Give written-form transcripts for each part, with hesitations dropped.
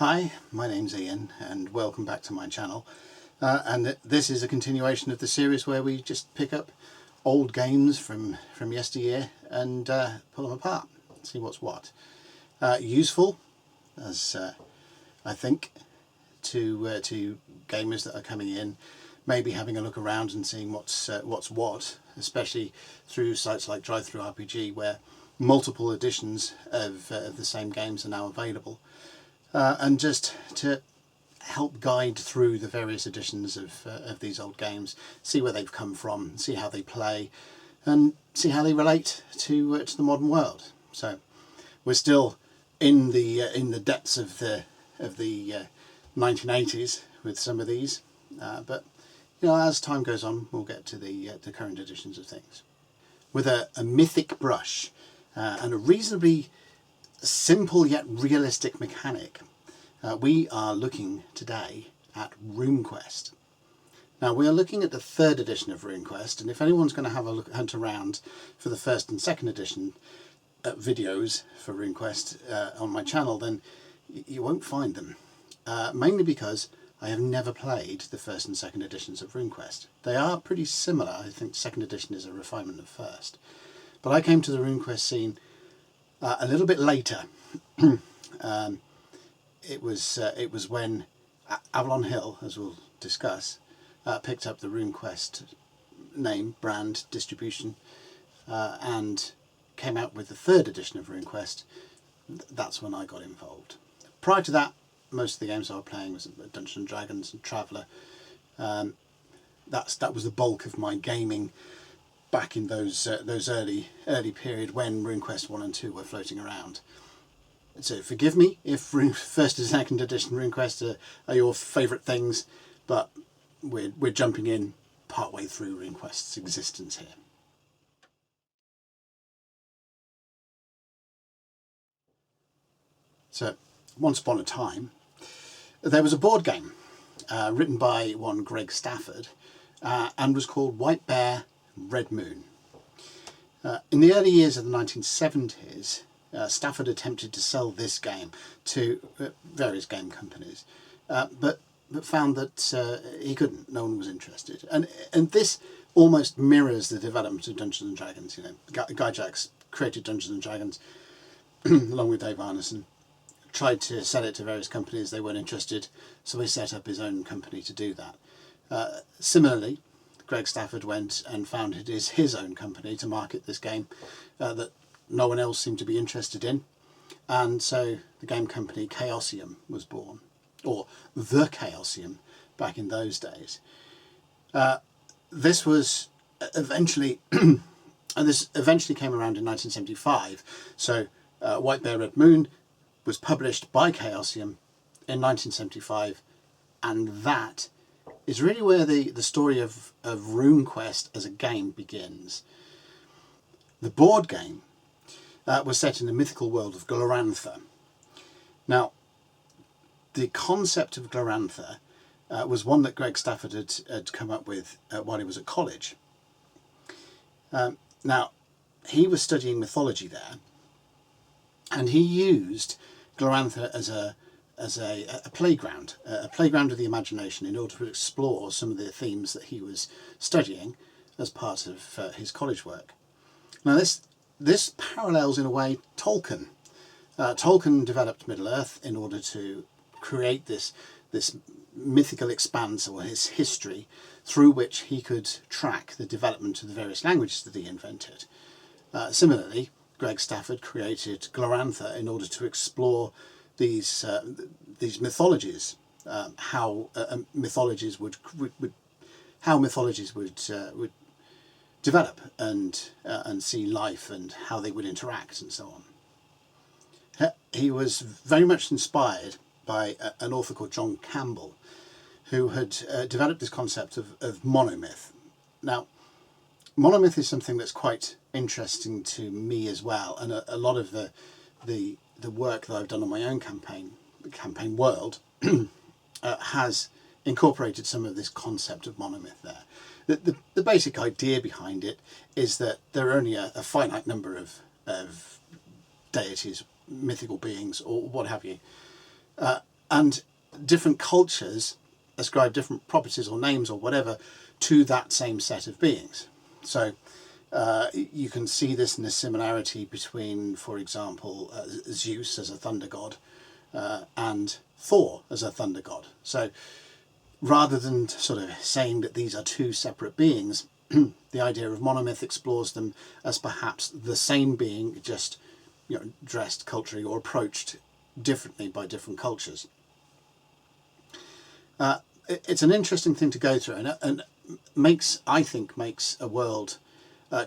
Hi, my name's Ian and welcome back to my channel. And this is a continuation of the series where we just pick up old games from yesteryear and pull them apart, see what's what. Useful, as I think, to gamers that are coming in, maybe having a look around and seeing what's what, especially through sites like DriveThruRPG where multiple editions of the same games are now available. And just to help guide through the various editions of these old games, see where they've come from, see how they play, and see how they relate to the modern world. So we're still in the depths of the 1980s with some of these, but you know, as time goes on, we'll get to the current editions of things with a mythic brush and a reasonably simple yet realistic mechanic. We are looking today at RuneQuest. Now we are looking at the 3rd edition of RuneQuest, and if anyone's going to have a hunt around for the 1st and 2nd edition videos for RuneQuest on my channel, then you won't find them. Mainly because I have never played the 1st and 2nd editions of RuneQuest. They are pretty similar. I think 2nd edition is a refinement of 1st. But I came to the RuneQuest scene a little bit later. It was when Avalon Hill, as we'll discuss, picked up the RuneQuest name, brand, distribution, and came out with the 3rd edition of RuneQuest. That's when I got involved. Prior to that, most of the games I was playing was Dungeons and Dragons and Traveller. That was the bulk of my gaming back in those early period when RuneQuest 1 and 2 were floating around. So forgive me if 1st and 2nd edition RuneQuest are your favourite things, but we're jumping in partway through RuneQuest's existence here. So once upon a time, there was a board game written by one Greg Stafford and was called White Bear, Red Moon. In the early years of the 1970s, Stafford attempted to sell this game to various game companies, but found that he couldn't. No one was interested, and this almost mirrors the development of Dungeons and Dragons. You know, Guy Jacks created Dungeons and Dragons along with Dave Arneson, tried to sell it to various companies. They weren't interested, so he set up his own company to do that. Similarly, Greg Stafford went and founded his own company to market this game that no one else seemed to be interested in, and so the game company Chaosium was born, or the Chaosium back in those days. This was eventually, and this eventually came around in 1975. So White Bear Red Moon was published by Chaosium in 1975, and that is really where the story of RuneQuest as a game begins. The board game was set in the mythical world of Glorantha. Now, the concept of Glorantha was one that Greg Stafford had come up with while he was at college. Now, he was studying mythology there, and he used Glorantha as a playground of the imagination in order to explore some of the themes that he was studying as part of his college work. Now, this parallels in a way Tolkien. Tolkien developed Middle-earth in order to create this mythical expanse, or his history, through which he could track the development of the various languages that he invented. Similarly, Greg Stafford created Glorantha in order to explore these mythologies, how mythologies would develop and see life, and how they would interact and so on. He was very much inspired by an author called John Campbell, who had developed this concept of monomyth. Now, monomyth is something that's quite interesting to me as well, and a lot of the work that I've done on my own campaign world has incorporated some of this concept of monomyth there. The basic idea behind it is that there are only a finite number of deities, mythical beings, or what have you, and different cultures ascribe different properties or names or whatever to that same set of beings. So you can see this in the similarity between, for example, Zeus as a thunder god and Thor as a thunder god. So rather than sort of saying that these are two separate beings, the idea of monomyth explores them as perhaps the same being, just dressed culturally or approached differently by different cultures. It's an interesting thing to go through, and I think makes a world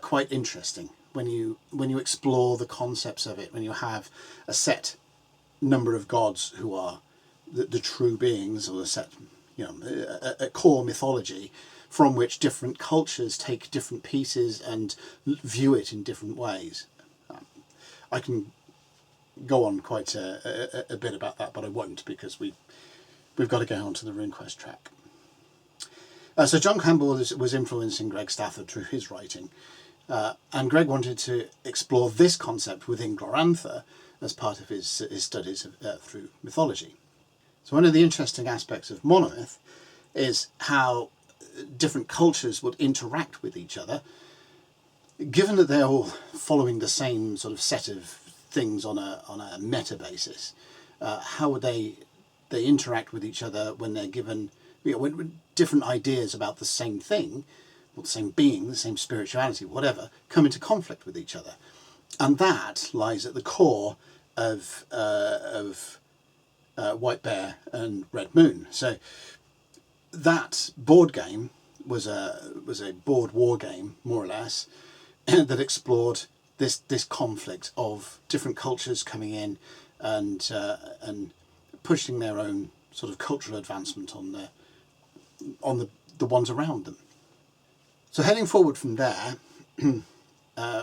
quite interesting when you explore the concepts of it, when you have a set number of gods who are the true beings, or a set, a core mythology from which different cultures take different pieces and view it in different ways. I can go on quite a bit about that, but I won't, because we've got to go on to the RuneQuest track. So John Campbell was influencing Greg Stafford through his writing, and Greg wanted to explore this concept within Glorantha as part of his studies through mythology. So one of the interesting aspects of monomyth is how different cultures would interact with each other, given that they're all following the same sort of set of things on a meta basis. How would they interact with each other when they're given when different ideas about the same thing, or the same being, the same spirituality, whatever, come into conflict with each other? And that lies at the core of White Bear and Red Moon. So that board game was a board war game, more or less, that explored this conflict of different cultures coming in and pushing their own sort of cultural advancement on the ones around them. So heading forward from there,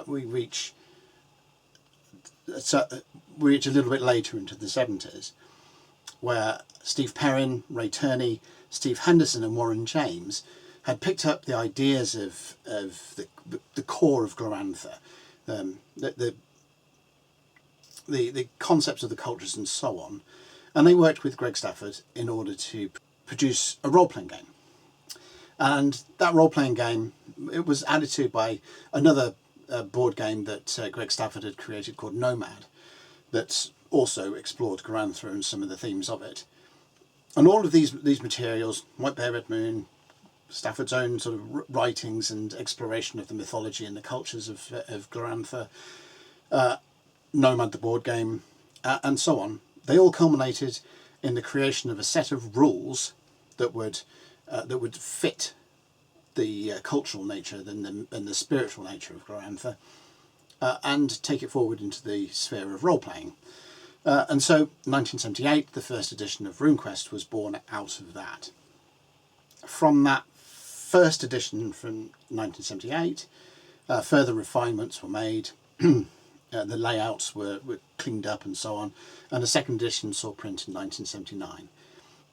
we reach a little bit later into the 70s, where Steve Perrin, Ray Turney, Steve Henderson and Warren James had picked up the ideas of the core of Glorantha, the concepts of the cultures and so on, and they worked with Greg Stafford in order to produce a role-playing game. And that role-playing game, it was added to by another board game that Greg Stafford had created called Nomad, that also explored Glorantha and some of the themes of it. And all of these materials, White Bear, Red Moon, Stafford's own sort of writings and exploration of the mythology and the cultures of Glorantha, Nomad the board game, and so on, they all culminated in the creation of a set of rules that would fit the cultural nature and the spiritual nature of Glorantha, and take it forward into the sphere of role-playing. And so 1978, the first edition of RuneQuest was born out of that. From that first edition from 1978, further refinements were made, the layouts were cleaned up and so on, and the second edition saw print in 1979.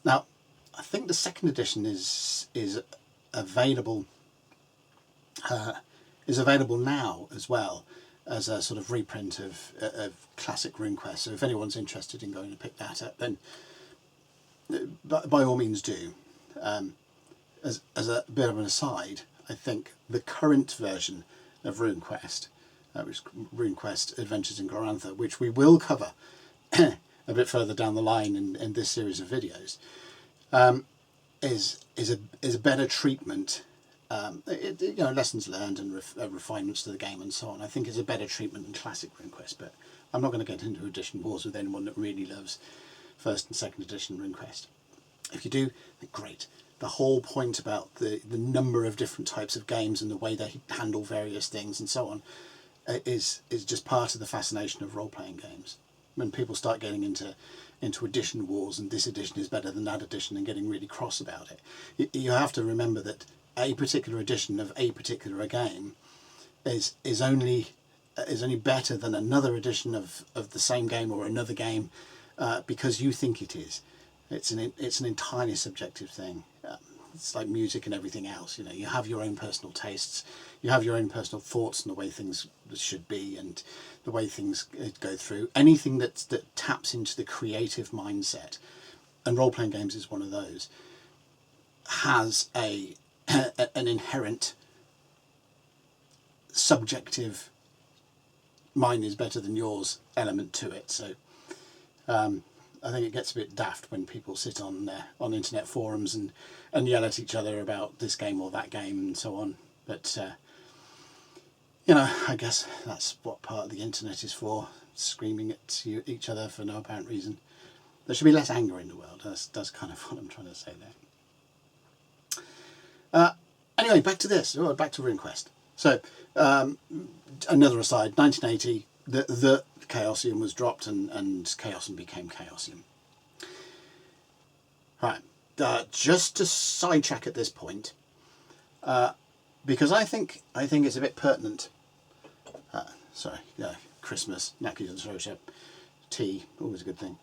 Now, I think the second edition is available now as well, as a sort of reprint of classic RuneQuest. So if anyone's interested in going to pick that up, then by all means do. As a bit of an aside, I think the current version of RuneQuest, which is RuneQuest Adventures in Glorantha, which we will cover a bit further down the line in this series of videos, is a better treatment. Lessons learned and refinements to the game and so on, I think is a better treatment than classic RuneQuest, but I'm not going to get into edition wars with anyone that really loves first and second edition RuneQuest. If you do, then great. The whole point about the number of different types of games and the way they handle various things and so on is just part of the fascination of role-playing games. When people start getting into edition wars and this edition is better than that edition and getting really cross about it, you have to remember that a particular edition of a particular game is only better than another edition of the same game or another game because you think it is. It's an entirely subjective thing. It's like music and everything else. You have your own personal tastes, you have your own personal thoughts on the way things should be and the way things go through. Anything that taps into the creative mindset and role-playing games is one of those, has an inherent subjective mine is better than yours element to it. So I think it gets a bit daft when people sit on internet forums and yell at each other about this game or that game and so on. But you know, I guess that's what part of the internet is for, screaming at each other for no apparent reason. There should be less anger in the world. That's kind of what I'm trying to say there. Anyway, back to this. Back to RuneQuest. So, another aside, 1980, the Chaosium was dropped and Chaosium became Chaosium. Right, just to sidetrack at this point, because I think it's a bit pertinent. Christmas, knackered and social, tea, always a good thing.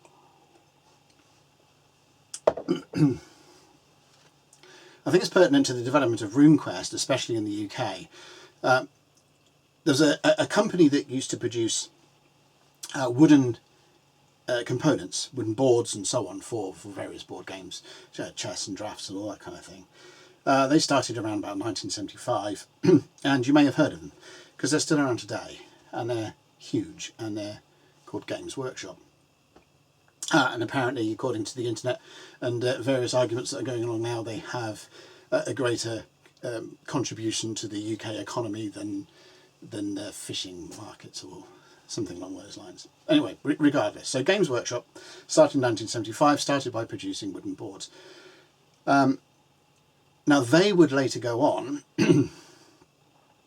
I think it's pertinent to the development of RuneQuest, especially in the UK. There's a company that used to produce wooden components, wooden boards and so on for various board games, chess and drafts and all that kind of thing. They started around about 1975, and you may have heard of them, because they're still around today, and they're huge, and they're called Games Workshop. And apparently, according to the internet and various arguments that are going along now, they have a greater contribution to the UK economy than the fishing markets or something along those lines. Anyway, regardless, so Games Workshop started in 1975, started by producing wooden boards. Now they would later go on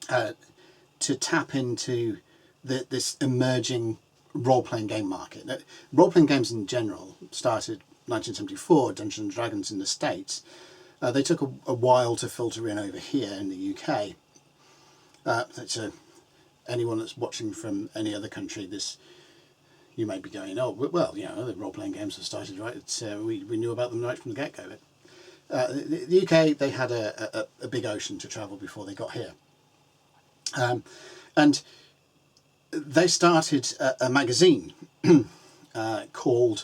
to tap into this emerging role-playing game market. Role-playing games in general started 1974, Dungeons and Dragons in the States. They took a while to filter in over here in the UK. So anyone that's watching from any other country, you may be going, oh, well, you know, the role-playing games have started, right? We knew about them right from the get-go. The UK, they had a big ocean to travel before they got here. And they started a magazine called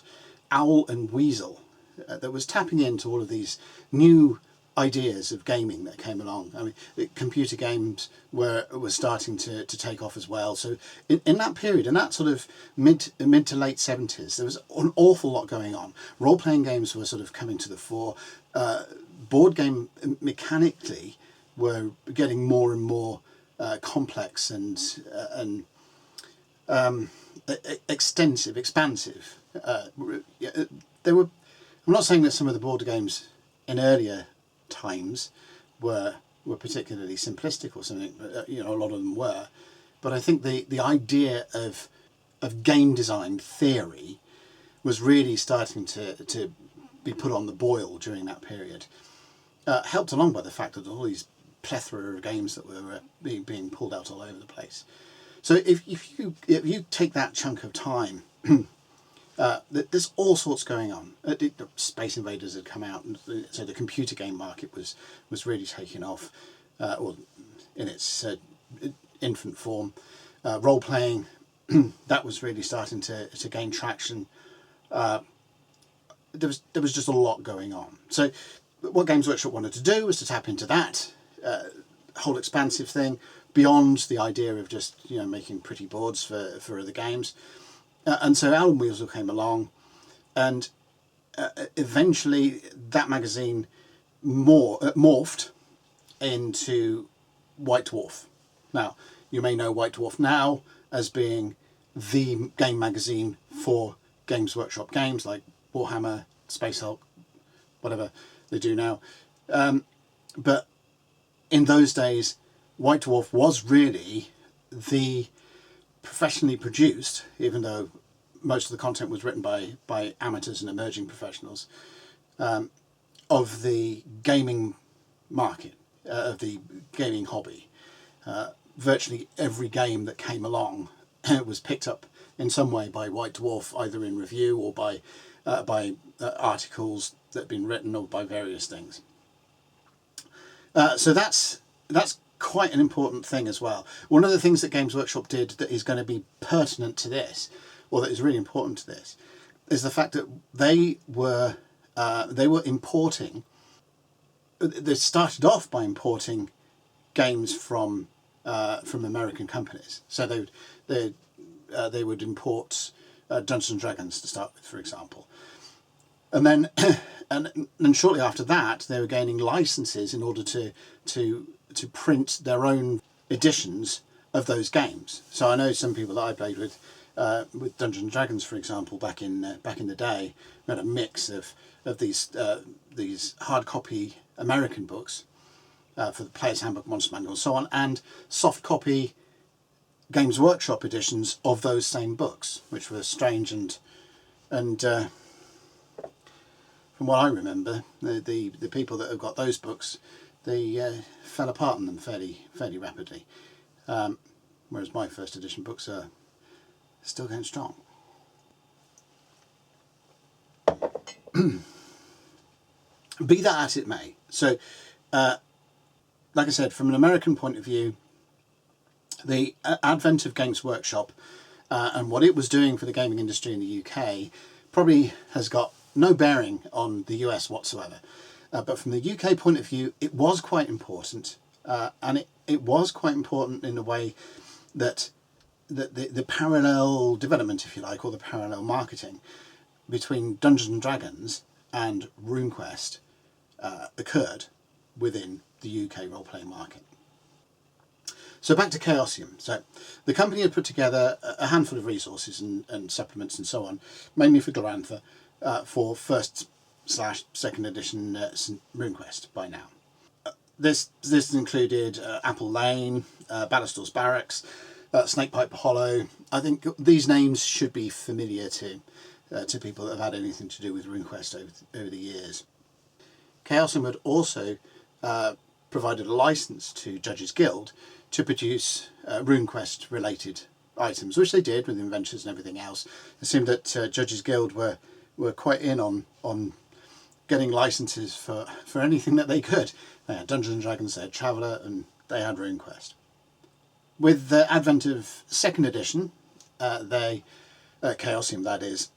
Owl and Weasel that was tapping into all of these new ideas of gaming that came along. I mean, computer games were starting to take off as well. So in that period, in that sort of mid to late 70s, there was an awful lot going on. Role-playing games were sort of coming to the fore. Board game mechanically were getting more and more complex and extensive, expansive. They were. I'm not saying that some of the board games in earlier times were particularly simplistic or something. You know, a lot of them were, but I think the idea of game design theory was really starting to be put on the boil during that period. Helped along by the fact that all these plethora of games that were being pulled out all over the place. So if you take that chunk of time, there's all sorts going on. Space Invaders had come out, and so the computer game market was really taking off, or in its infant form. Role playing, that was really starting to gain traction. There was just a lot going on. So what Games Workshop wanted to do was to tap into that whole expansive thing beyond the idea of just, you know, making pretty boards for other games. And so Owl and Weasel came along, and eventually that magazine morphed into White Dwarf. Now, you may know White Dwarf now as being the game magazine for Games Workshop games like Warhammer, Space Hulk, whatever they do now. But in those days, White Dwarf was really the professionally produced, even though most of the content was written by amateurs and emerging professionals, of the gaming market, of the gaming hobby. Virtually every game that came along was picked up in some way by White Dwarf, either in review or by articles that had been written, or by various things. So that's quite an important thing as well. One of the things that Games Workshop did that is going to be pertinent to this, or that is really important to this, is the fact that they were they were importing. They started off by importing games from American companies. So they would import Dungeons and Dragons to start with, for example, and then and shortly after that they were gaining licenses in order to print their own editions of those games. So I know some people that I played with Dungeons and Dragons, for example, back in the day, we had a mix of these hard copy American books for the Player's Handbook, Monster Manual, and so on, and soft copy Games Workshop editions of those same books, which were strange and from what I remember, the people that have got those books, they fell apart on them fairly rapidly. Whereas my first edition books are still going strong. Be that as it may. So, like I said, from an American point of view, the advent of Games Workshop and what it was doing for the gaming industry in the UK probably has got no bearing on the US whatsoever. But from the UK point of view, it was quite important. And it was quite important in the way that the parallel development, if you like, or the parallel marketing between Dungeons and Dragons and RuneQuest occurred within the UK role-playing market. So back to Chaosium. So the company had put together a handful of resources and supplements and so on, mainly for Glorantha, for first/second edition RuneQuest by now. This included Apple Lane, Ballastor's Barracks, Snakepipe Hollow. I think these names should be familiar to people that have had anything to do with RuneQuest over the years. Chaosium had also provided a license to Judges Guild to produce RuneQuest related items, which they did with adventures and everything else. It seemed that Judges Guild were quite in on getting licenses for anything that they could. They had Dungeons and Dragons, they had Traveller, and they had RuneQuest. With the advent of second edition, Chaosium that is,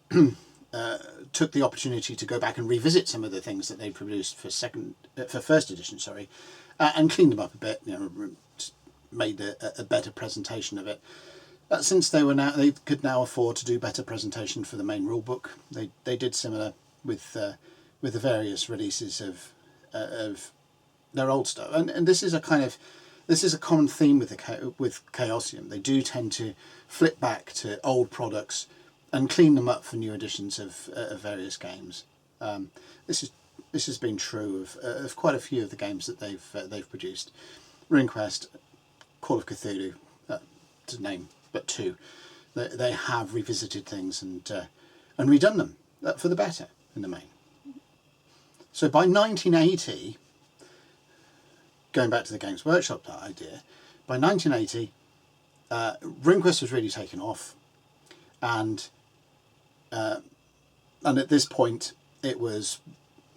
took the opportunity to go back and revisit some of the things that they produced for first edition, and cleaned them up a bit. Made a better presentation of it. Since they could now afford to do better presentation for the main rulebook, they did similar with the various releases of their old stuff. And this is a common theme with Chaosium. They do tend to flip back to old products and clean them up for new editions of various games. This has been true of quite a few of the games that they've produced. RuneQuest, Call of Cthulhu, to name but two. They have revisited things and redone them for the better in the main. So by 1980, going back to the Games Workshop idea, by 1980, RuneQuest was really taken off, and at this point, it was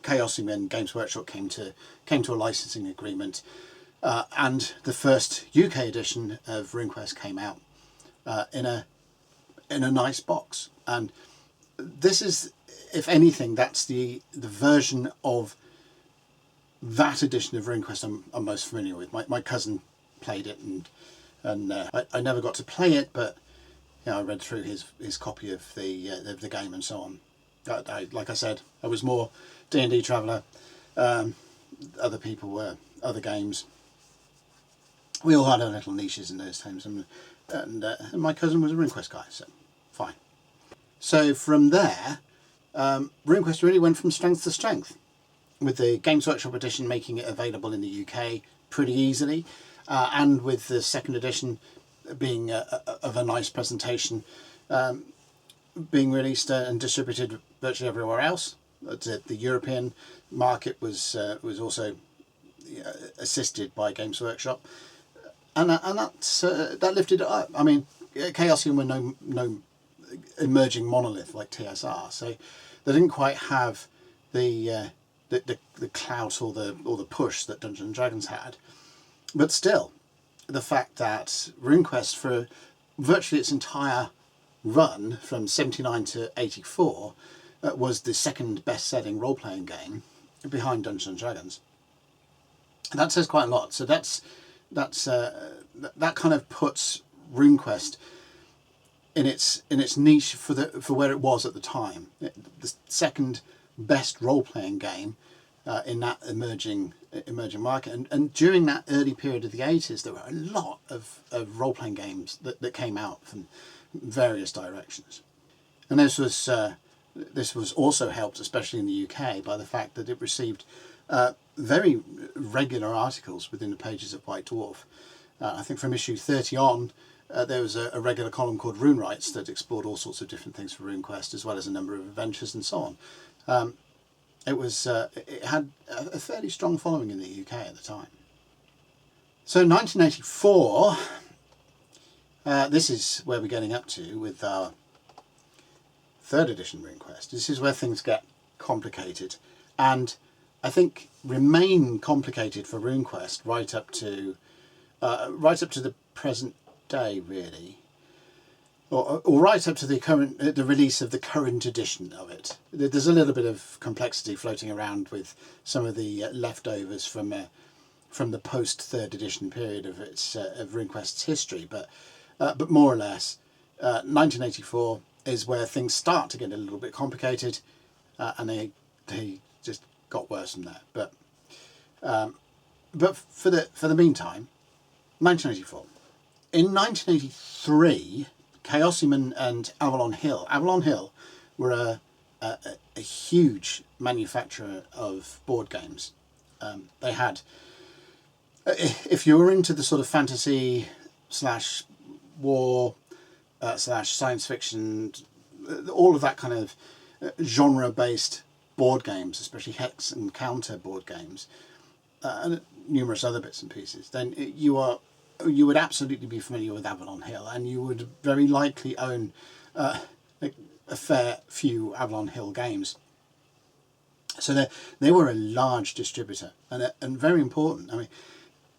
Chaosium and Games Workshop came to a licensing agreement, and the first UK edition of RuneQuest came out in a nice box. And this is, if anything, that's the version of that edition of RuneQuest I'm most familiar with. My cousin played it, and I never got to play it, but I read through his copy of the game and so on. Like I said, I was more D&D Traveller. Other people were other games. We all had our little niches in those times, and my cousin was a RuneQuest guy, so fine. So from there, RuneQuest really went from strength to strength, with the Games Workshop edition making it available in the UK pretty easily, and with the second edition being of a nice presentation, being released and distributed virtually everywhere else. The European market was also assisted by Games Workshop, and that lifted it up. I mean, Chaosium were no emerging monolith like TSR, so they didn't quite have the clout or the push that Dungeons and Dragons had, but still, the fact that RuneQuest for virtually its entire run from 79 to 84 was the second best-selling role-playing game behind Dungeons and Dragons. And that says quite a lot. So that kind of puts RuneQuest in its niche for where it was at the time. The second best role-playing game in that emerging market. And during that early period of the 80s, there were a lot of role-playing games that came out from various directions. And this was also helped, especially in the UK, by the fact that it received very regular articles within the pages of White Dwarf. I think from issue 30 on, there was a regular column called Rune Rights that explored all sorts of different things for RuneQuest, as well as a number of adventures and so on. It had a fairly strong following in the UK at the time. So 1984, this is where we're getting up to with our 3rd edition RuneQuest. This is where things get complicated, and I think remain complicated for RuneQuest right up to the present day, really, or right up to the release of the current edition of it. There's a little bit of complexity floating around with some of the leftovers from the post 3rd edition period of RuneQuest's history, but more or less, 1984 is where things start to get a little bit complicated, and they just got worse from there. But for the meantime, 1984. In 1983, Chaosium and Avalon Hill. Avalon Hill were a huge manufacturer of board games. They had, if you were into the sort of fantasy / war / science fiction, all of that kind of genre-based board games, especially hex and counter board games, and numerous other bits and pieces, then you would absolutely be familiar with Avalon Hill, and you would very likely own a fair few Avalon Hill games. So they were a large distributor and very important. I mean,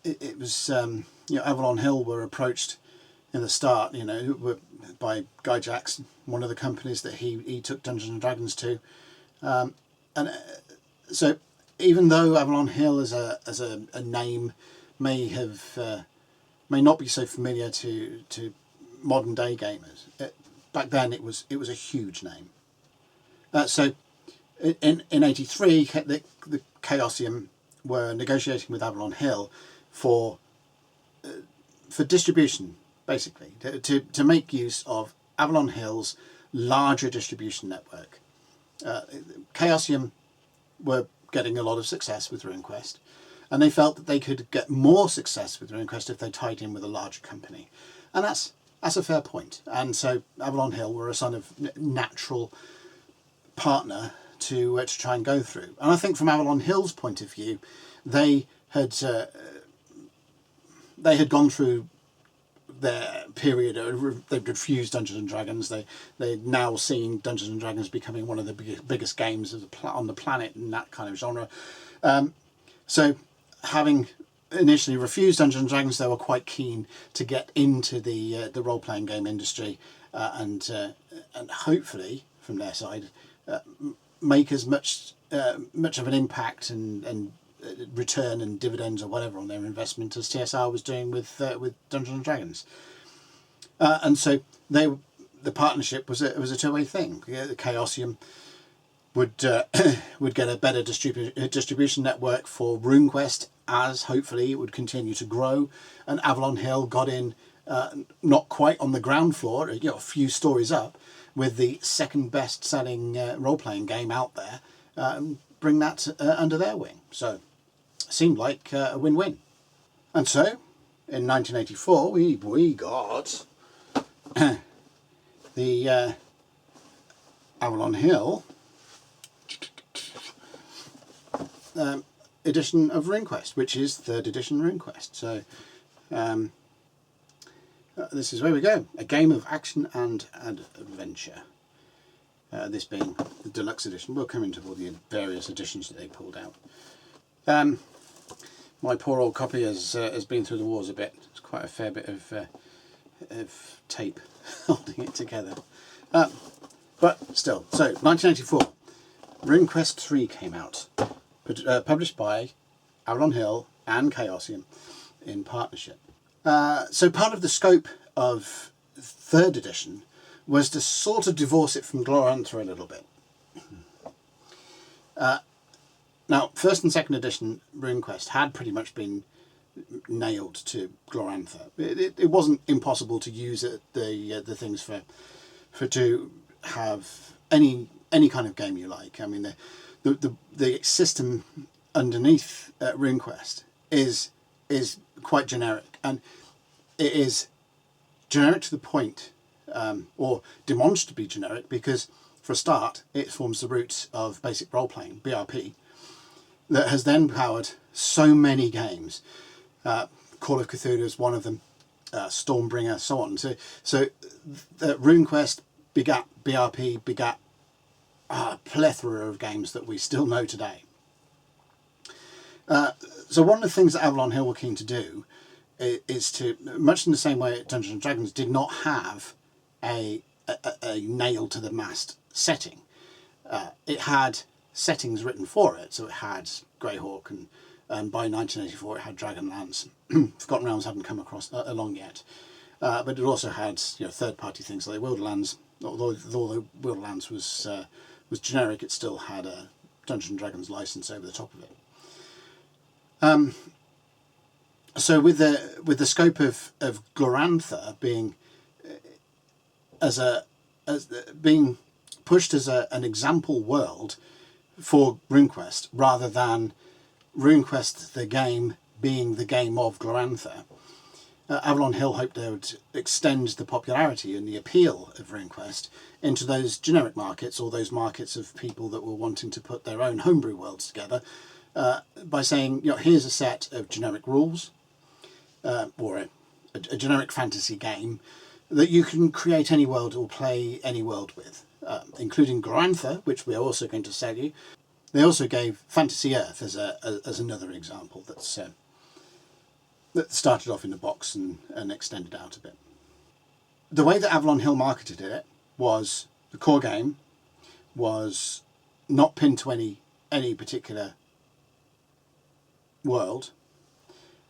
it was Avalon Hill were approached in the start, by Guy Jackson, one of the companies that he took Dungeons and Dragons to, so even though Avalon Hill as a name may not be so familiar to modern day gamers, back then it was a huge name. So in 83, the Chaosium were negotiating with Avalon Hill for distribution, basically, to make use of Avalon Hill's larger distribution network. Chaosium were getting a lot of success with RuneQuest, and they felt that they could get more success with RuneQuest if they tied in with a larger company, and that's a fair point. And so Avalon Hill were a sort of natural partner to try and go through. And I think from Avalon Hill's point of view, they had gone through their period. They'd refused Dungeons and Dragons. They'd now seen Dungeons and Dragons becoming one of the biggest games on the planet in that kind of genre. So having initially refused Dungeons and Dragons, they were quite keen to get into the role-playing game industry, and hopefully from their side make as much of an impact and return and dividends or whatever on their investment as TSR was doing with Dungeons and Dragons. And so the partnership was a two-way thing. The Chaosium would get a better distribution network for RuneQuest, as hopefully it would continue to grow, and Avalon Hill got in not quite on the ground floor, a few stories up, with the second best selling role-playing game out there, and bring that under their wing. So seemed like a win-win. And so in 1984 we got the Avalon Hill edition of RuneQuest, which is 3rd edition RuneQuest. So this is where we go. A game of action and adventure. This being the deluxe edition. We'll come into all the various editions that they pulled out. My poor old copy has been through the wars a bit. It's quite a fair bit of tape holding it together. But still, so 1984. RuneQuest 3 came out, published by Avalon Hill and Chaosium in partnership. So part of the scope of 3rd edition was to sort of divorce it from Glorantha a little bit. Now, 1st and 2nd edition RuneQuest had pretty much been nailed to Glorantha. It wasn't impossible to use the things for to have any kind of game you like. I mean, the system underneath RuneQuest is quite generic, and it is generic to the point, or demonstrably generic, because for a start it forms the roots of basic role-playing, BRP, that has then powered so many games. Call of Cthulhu is one of them, Stormbringer, so on. So RuneQuest begat BRP, begat a plethora of games that we still know today. So one of the things that Avalon Hill were keen to do is to, much in the same way Dungeons and Dragons did not have a nail to the mast setting. It had settings written for it, so it had Greyhawk, and by 1984 it had Dragonlance. Forgotten Realms hadn't come along yet, but it also had third-party things like Wildlands. Although the Wildlands was generic, it still had a Dungeons and Dragons license over the top of it. So with the scope of Glorantha being being pushed as an example world for RuneQuest, rather than RuneQuest the game being the game of Glorantha, Avalon Hill hoped they would extend the popularity and the appeal of RuneQuest into those generic markets, or those markets of people that were wanting to put their own homebrew worlds together, by saying, here's a set of generic rules, or a generic fantasy game that you can create any world or play any world with, including Glorantha, which we're also going to sell you. They also gave Fantasy Earth as another example that started off in the box and extended out a bit. The way that Avalon Hill marketed it was the core game was not pinned to any particular world,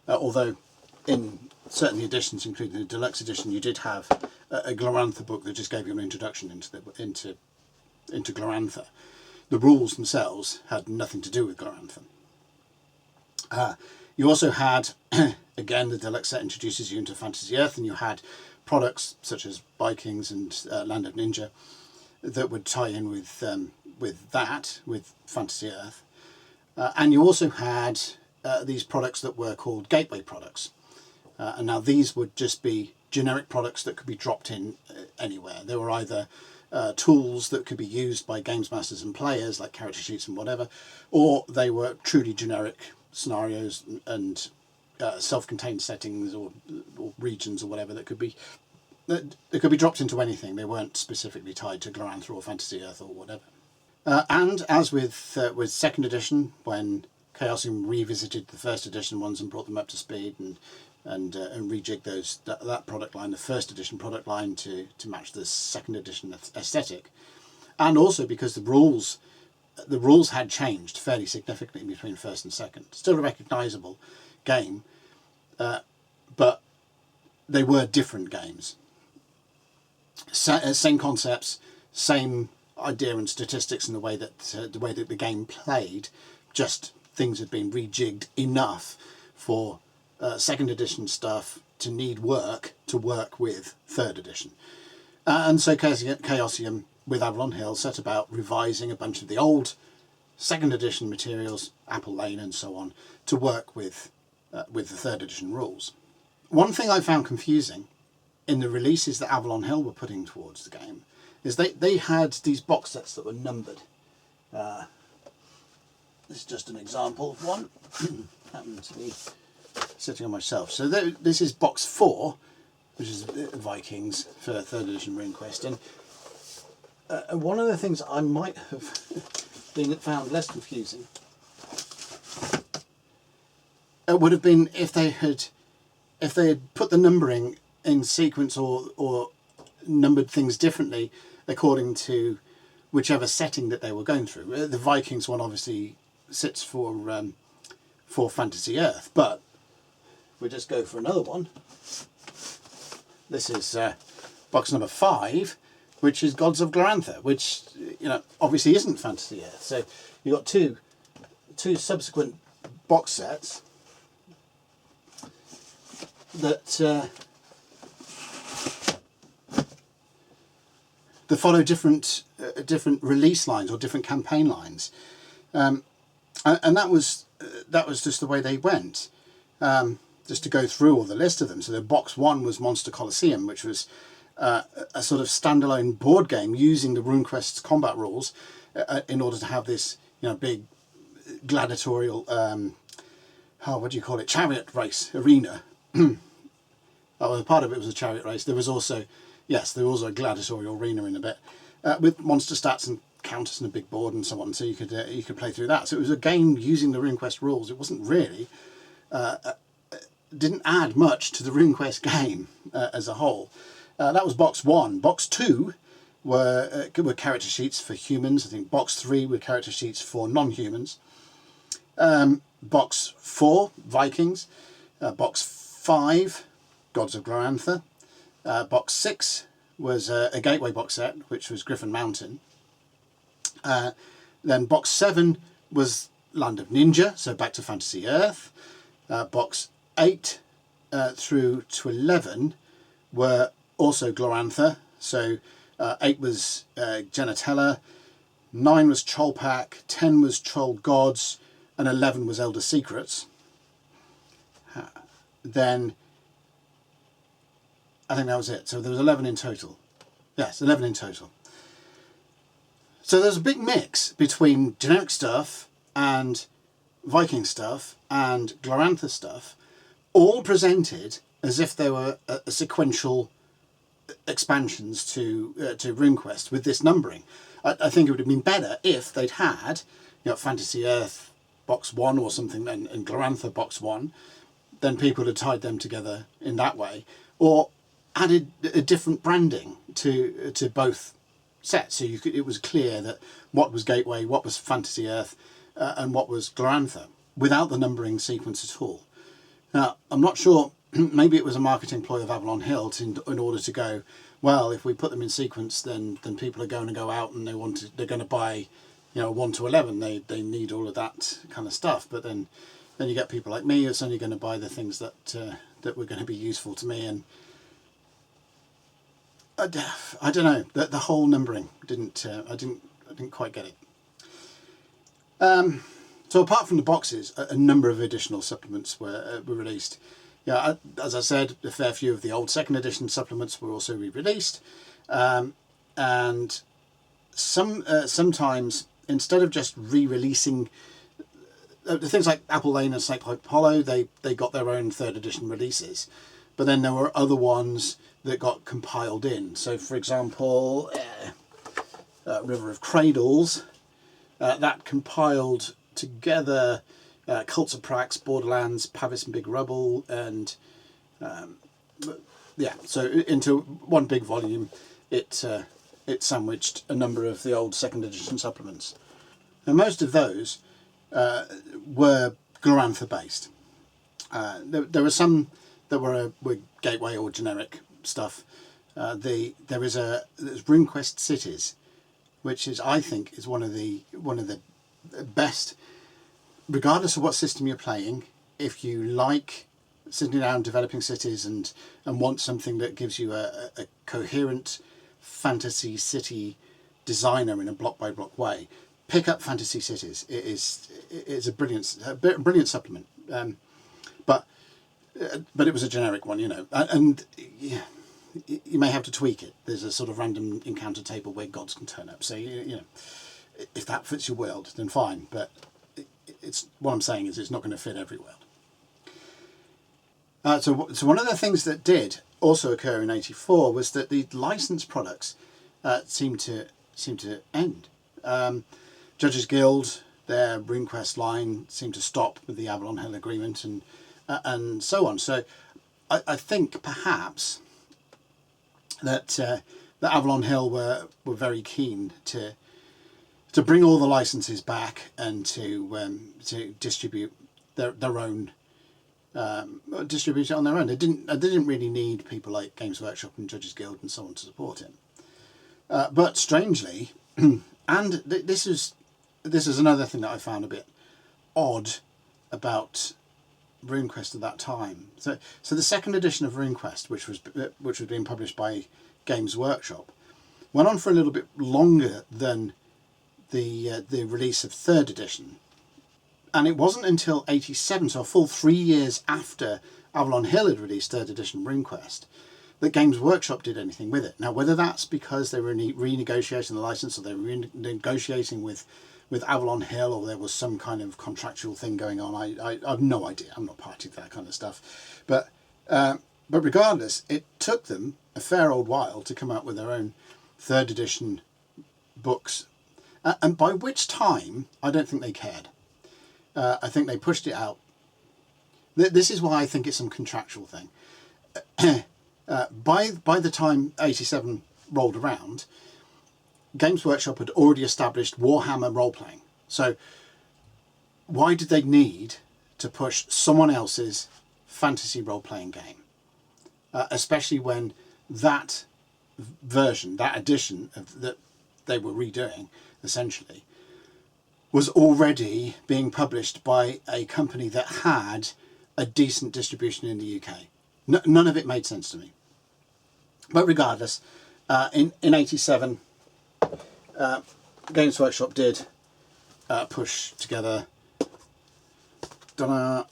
although in certain editions, including the deluxe edition, you did have a Glorantha book that just gave you an introduction into Glorantha. The rules themselves had nothing to do with Glorantha. You also had, again, the deluxe set introduces you into Fantasy Earth, and you had products such as Vikings and Land of Ninja that would tie in with Fantasy Earth. And you also had these products that were called gateway products. And now these would just be generic products that could be dropped in anywhere. They were either tools that could be used by games masters and players, like character sheets and whatever, or they were truly generic scenarios and self-contained settings or regions or whatever that could be dropped into anything. They weren't specifically tied to Glorantha or Fantasy Earth or whatever. And as with second edition, when Chaosium revisited the first edition ones and brought them up to speed and rejigged that product line, the first edition product line, to match the second edition aesthetic, and also because the rules had changed fairly significantly between first and second. Still a recognisable game, but they were different games. Same concepts, same idea and statistics in the way that the game played, just things had been rejigged enough for second edition stuff to need work to work with third edition. And so Chaosium with Avalon Hill set about revising a bunch of the old second edition materials, Apple Lane and so on, to work with the third edition rules. One thing I found confusing in the releases that Avalon Hill were putting towards the game is they had these box sets that were numbered. This is just an example of one. Happens to be sitting on my shelf. So this is box 4, which is Vikings for third edition RuneQuest. And one of the things I might have found less confusing would have been if they had put the numbering in sequence or numbered things differently according to whichever setting that they were going through. The Vikings one obviously sits for Fantasy Earth, but we'll just go for another one. This is box number 5, which is Gods of Glorantha, which, you know, obviously isn't Fantasy Earth. So you've got two subsequent box sets that that follow different release lines or different campaign lines, and that was just the way they went. Just to go through all the list of them. So the box 1 was Monster Coliseum, which was a sort of standalone board game using the RuneQuest's combat rules in order to have this, you know, big gladiatorial, what do you call it, chariot race arena. Part of it was a chariot race. There was also, there was a gladiatorial arena in a bit, with monster stats and counters and a big board and so on. So you could play through that. So it was a game using the RuneQuest rules. It wasn't really, didn't add much to the RuneQuest game as a whole. That was box 1. Box 2 were character sheets for humans. I think box 3 were character sheets for non-humans. Box 4, Vikings. Box 5, Gods of Glorantha. Box 6 was a gateway box set, which was Griffin Mountain. Then box 7 was Land of Ninja, so back to Fantasy Earth. Box 8 through to 11 were also Glorantha, so 8 was Genitella, 9 was Trollpack, 10 was Troll Gods, and 11 was Elder Secrets. Then I think that was it. So there was 11 in total. Yes, 11 in total. So there's a big mix between generic stuff and Viking stuff and Glorantha stuff, all presented as if they were a sequential expansions to RuneQuest with this numbering. I think it would have been better if they'd had, you know, Fantasy Earth box 1 or something and Glorantha box 1, then people had tied them together in that way, or added a different branding to both sets, so it was clear that what was Gateway, what was Fantasy Earth, and what was Glorantha, without the numbering sequence at all. Now, I'm not sure, maybe it was a marketing ploy of Avalon Hill in order to go, well, if we put them in sequence, then people are going to go out and they're going to buy, you know, 1 to 11. They need all of that kind of stuff. But then you get people like me who's only going to buy the things that were going to be useful to me. And I don't know, the whole numbering I didn't quite get it. So apart from the boxes, a number of additional supplements were released. Yeah, as I said, a fair few of the old second edition supplements were also re-released, and sometimes instead of just re-releasing things like Apple Lane and Snakepipe Hollow, they got their own third edition releases, but then there were other ones that got compiled in. So, for example, River of Cradles, that compiled together Cults of Prax, Borderlands, Pavis and Big Rubble, and so into one big volume, it sandwiched a number of the old second edition supplements. And most of those were Glorantha based. There were some that were gateway or generic stuff. There's RuneQuest Cities, which I think is one of the best, regardless of what system you're playing. If you like sitting down developing cities and want something that gives you a coherent fantasy city designer in a block by block way, pick up Fantasy Cities. It's a brilliant supplement. But it was a generic one, you know, and you may have to tweak it. There's a sort of random encounter table where gods can turn up. So you know, if that fits your world, then fine. But it's what I'm saying is it's not going to fit every world. So one of the things that did also occur in '84 was that the licensed products seemed to end. Judges Guild, their RuneQuest line seemed to stop with the Avalon Hill agreement, and so on. So I think perhaps that Avalon Hill were very keen to to bring all the licenses back and to distribute their own distribute it on their own. They didn't really need people like Games Workshop and Judges Guild and so on to support it. But strangely, and this is another thing that I found a bit odd about RuneQuest at that time. So the second edition of RuneQuest, which was being published by Games Workshop, went on for a little bit longer than the release of third edition, and it wasn't until '87, so a full 3 years after Avalon Hill had released third edition RuneQuest, that Games Workshop did anything with it. Now, whether that's because they were renegotiating the license, or they were renegotiating with Avalon Hill, or there was some kind of contractual thing going on, I have no idea. I'm not party to that kind of stuff. But regardless, it took them a fair old while to come out with their own third edition books, and by which time I don't think they cared. I think they pushed it out. This is why I think it's some contractual thing. By the time '87 rolled around, Games Workshop had already established Warhammer role-playing. So why did they need to push someone else's fantasy role-playing game? Especially when that version, that edition that they were redoing, essentially, was already being published by a company that had a decent distribution in the UK. None of it made sense to me. But regardless, in '87, Games Workshop did push together.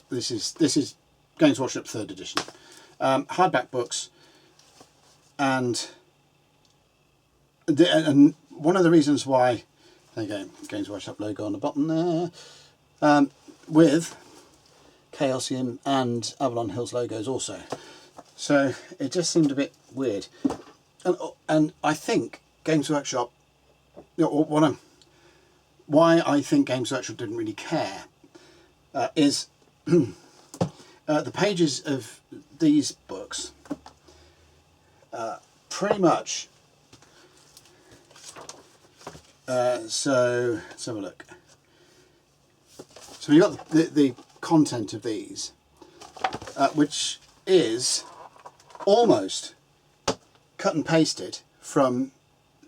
This is Games Workshop third edition, hardback books, and one of the reasons why, there you go, Games Workshop logo on the bottom there, with Chaosium and Avalon Hill's logos also. So it just seemed a bit weird, and I think Games Workshop, why I think Games Workshop didn't really care is the pages of these books pretty much. So let's have a look. So we've got the content of these, which is almost cut and pasted from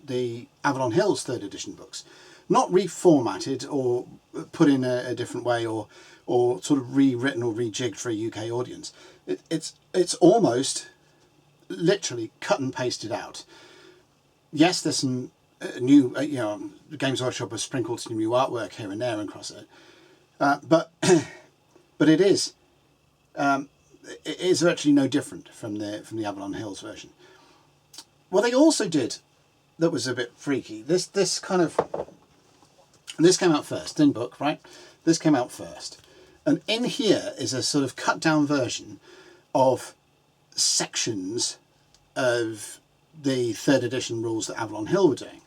the Avalon Hill's third edition books, not reformatted or put in a different way, or sort of rewritten or rejigged for a UK audience. It's almost literally cut and pasted out. Yes, there's some new, Games Workshop has sprinkled some new artwork here and there across it, but it is virtually no different from the Avalon Hills version. What they also did that was a bit freaky, this came out first, thin book, right? This came out first, and in here is a sort of cut down version of sections of the third edition rules that Avalon Hill were doing.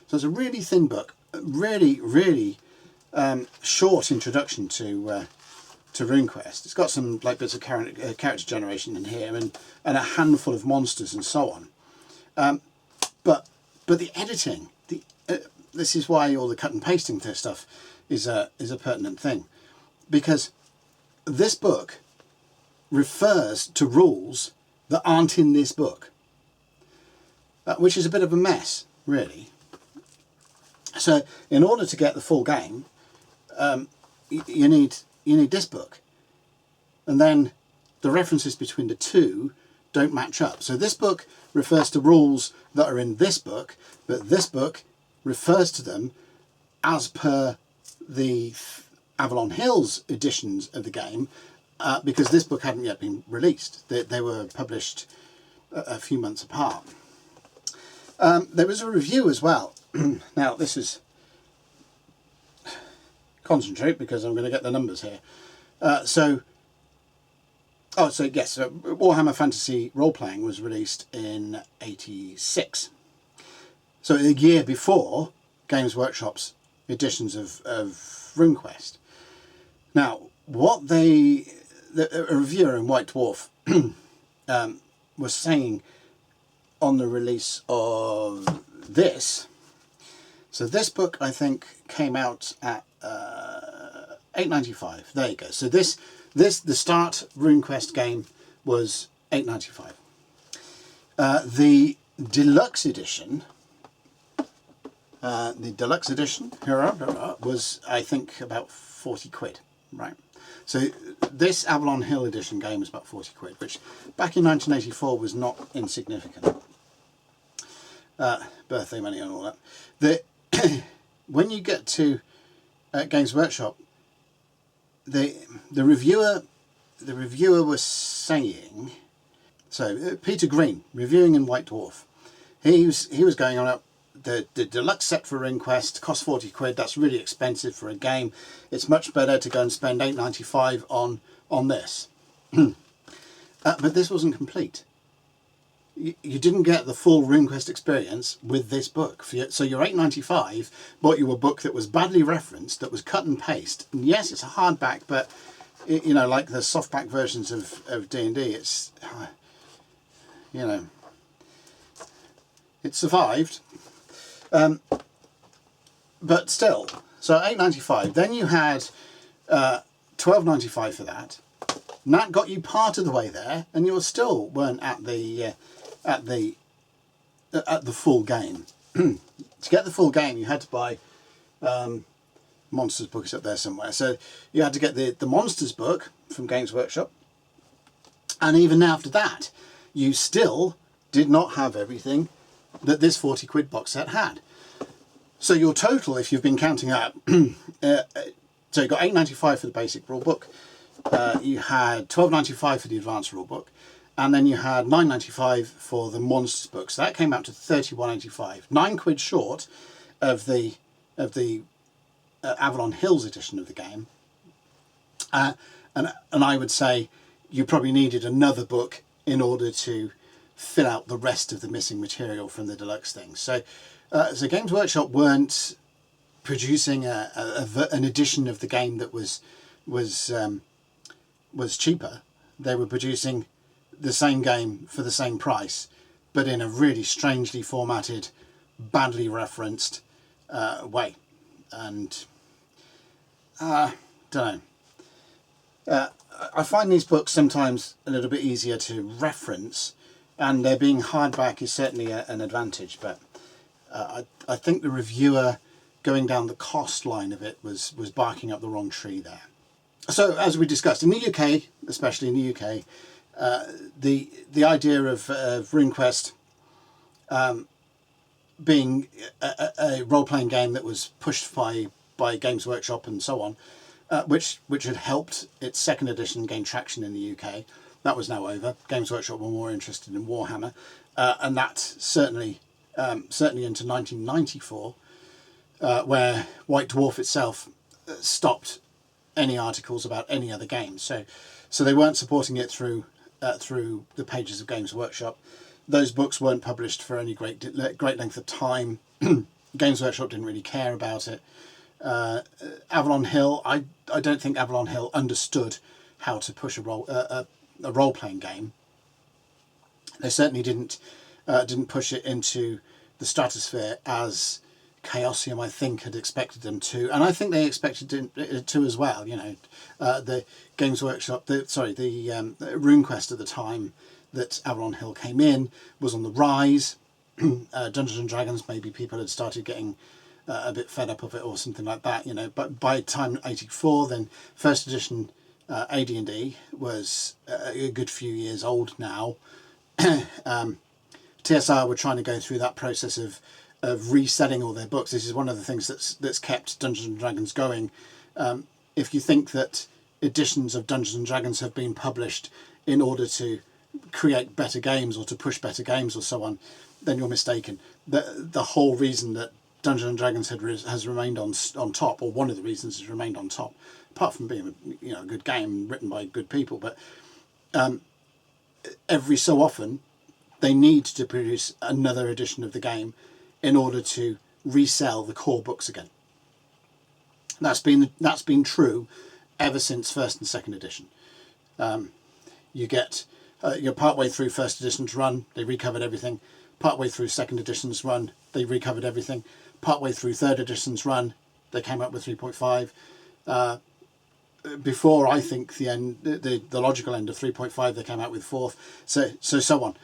So it's a really thin book, really short introduction to RuneQuest. It's got some bits of character generation in here, and a handful of monsters and so on. But the editing, this is why all the cut and pasting stuff is a pertinent thing, because this book refers to rules that aren't in this book, which is a bit of a mess, really. So in order to get the full game, you need this book, and then the references between the two don't match up. So this book refers to rules that are in this book, but this book refers to them as per the Avalon Hills editions of the game, because this book hadn't yet been released. They were published a few months apart. There was a review as well. Now this is, concentrate because I'm going to get the numbers here. Yes, Warhammer Fantasy Role-Playing was released in '86. So a year before Games Workshop's editions of RuneQuest. Now, what a reviewer in White Dwarf was saying on the release of this, So this book, I think, came out at $8.95. There you go. So the start RuneQuest game was $8.95. The deluxe edition, here was, I think, about 40 quid, right? So this Avalon Hill edition game was about 40 quid, which back in 1984 was not insignificant. Birthday money and all that. When you get to Games Workshop, the reviewer was saying, so Peter Green, reviewing in White Dwarf, he was going on up, the deluxe set for RuneQuest costs 40 quid. That's really expensive for a game. It's much better to go and spend $8.95 on this. But this wasn't complete. You didn't get the full RuneQuest experience with this book. So your $8.95 bought you a book that was badly referenced, that was cut and paste. And yes, it's a hardback, but you know, like the softback versions of D&D, it's it survived. But still, so $8.95. Then you had $12.95 for that. And that got you part of the way there, and you still weren't at the full game. To get the full game, you had to buy Monsters books up there somewhere. So you had to get the Monsters book from Games Workshop, and even after that, you still did not have everything that this 40 quid box set had. So your total, if you've been counting up, so you got $8.95 for the basic rule book, you had $12.95 for the advanced rule book, and then you had $9.95 for the Monsters book. So that came out to $31.85, 9 quid short of the Avalon Hills edition of the game. And I would say you probably needed another book in order to fill out the rest of the missing material from the deluxe thing. So Games Workshop weren't producing an edition of the game that was cheaper. They were producing the same game for the same price, but in a really strangely formatted, badly referenced way. And don't know. I find these books sometimes a little bit easier to reference, and their being hardback is certainly an advantage. But I think the reviewer going down the cost line of it was barking up the wrong tree there. So as we discussed, in the UK, especially in the UK, the idea of RuneQuest being a role-playing game that was pushed by Games Workshop and so on, which had helped its second edition gain traction in the UK. That was now over. Games Workshop were more interested in Warhammer, and that certainly into 1994, where White Dwarf itself stopped any articles about any other game. So they weren't supporting it through the pages of Games Workshop. Those books weren't published for any great length of time. Games Workshop didn't really care about it. Avalon Hill, I don't think Avalon Hill understood how to push a role-playing game. They certainly didn't push it into the stratosphere as Chaosium, I think, had expected them to, and I think they expected it to as well. You know, the Games Workshop, the RuneQuest at the time that Avalon Hill came in was on the rise. Dungeons and Dragons, maybe people had started getting a bit fed up of it or something like that. You know, but by the time '84, then first edition AD&D was a good few years old now. TSR were trying to go through that process of reselling all their books. This is one of the things that's kept Dungeons and Dragons going. If you think that editions of Dungeons and Dragons have been published in order to create better games or to push better games or so on, then you're mistaken. The whole reason that Dungeons and Dragons has remained on top, or one of the reasons has remained on top, apart from being a good game written by good people, but every so often they need to produce another edition of the game in order to resell the core books again. That's been true ever since first and second edition. You're partway through first edition's run, they recovered everything. Partway through second edition's run, they recovered everything. partway through 3rd edition's run, they came up with 3.5. Before, I think, the logical end of 3.5, they came out with 4th. So on.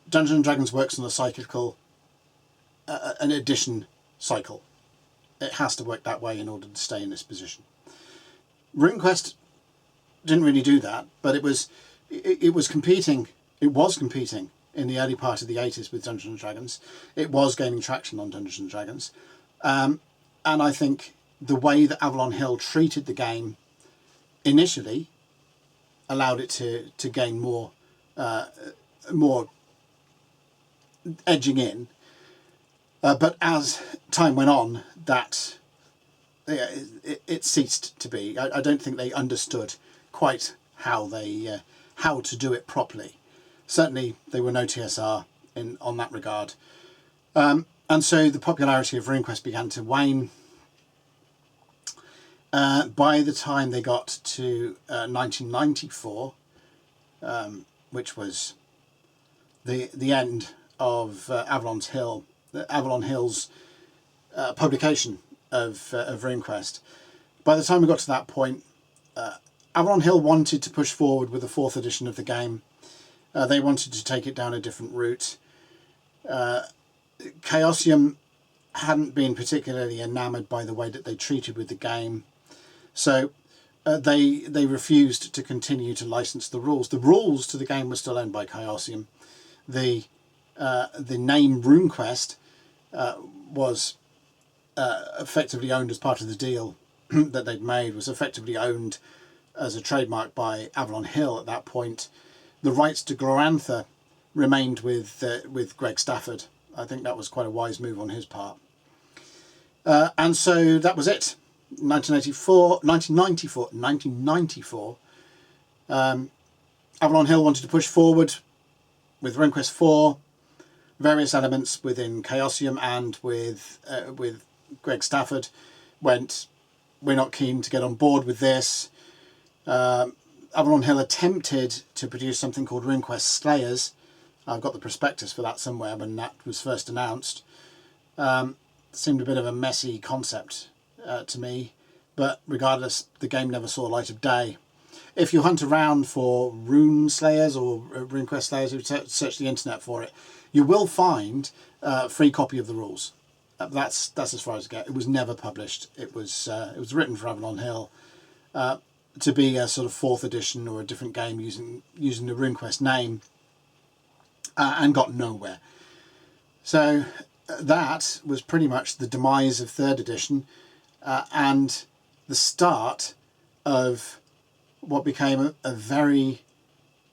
Dungeons and Dragons works on a cyclical, an edition cycle. It has to work that way in order to stay in this position. RuneQuest didn't really do that, but it was competing. It was competing in the early part of the 80s with Dungeons and Dragons. It was gaining traction on Dungeons and Dragons, and I think the way that Avalon Hill treated the game initially allowed it to gain more edging in, but as time went on, that it ceased to be. I don't think they understood quite how to do it properly. Certainly there were no TSR on that regard, and so the popularity of RuneQuest began to wane. By the time they got to 1994, which was the end of Avalon Hill's publication of RuneQuest. By the time we got to that point, Avalon Hill wanted to push forward with the 4th edition of the game. They wanted to take it down a different route. Chaosium hadn't been particularly enamoured by the way that they treated with the game, so they refused to continue to license the rules. The rules to the game were still owned by Chaosium. The name RuneQuest was effectively owned as part of the deal that they'd made, was effectively owned as a trademark by Avalon Hill at that point. The rights to Glorantha remained with Greg Stafford. I think that was quite a wise move on his part. And so that was it. 1994, Avalon Hill wanted to push forward with RuneQuest 4, various elements within Chaosium and with Greg Stafford went, we're not keen to get on board with this. Avalon Hill attempted to produce something called RuneQuest Slayers. I've got the prospectus for that somewhere when that was first announced. Seemed a bit of a messy concept to me, but regardless, the game never saw light of day. If you hunt around for Rune Slayers or RuneQuest Slayers, if you search the internet for it, you will find a free copy of the rules. That's as far as it gets. It was never published. It was written for Avalon Hill to be a sort of 4th edition or a different game using the RuneQuest name, and got nowhere. So that was pretty much the demise of 3rd edition and the start of what became a very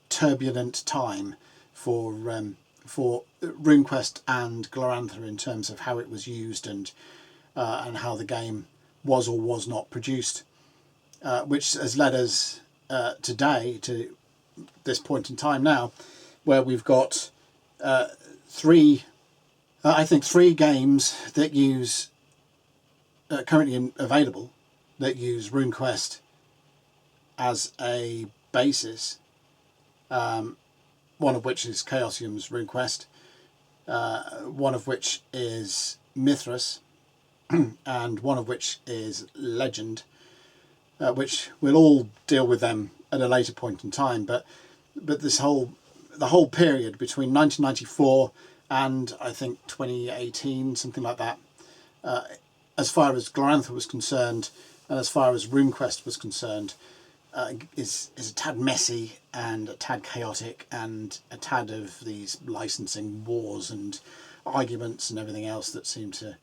turbulent time for RuneQuest and Glorantha in terms of how it was used and how the game was or was not produced, which has led us today to this point in time now, where we've got three games that use currently available that use RuneQuest as a basis. One of which is Chaosium's RuneQuest, one of which is Mithras, and one of which is Legend, which we'll all deal with them at a later point in time. But the whole period between 1994 and I think 2018, something like that, as far as Glorantha was concerned, and as far as RuneQuest was concerned, is a tad messy and a tad chaotic and a tad of these licensing wars and arguments and everything else that seem to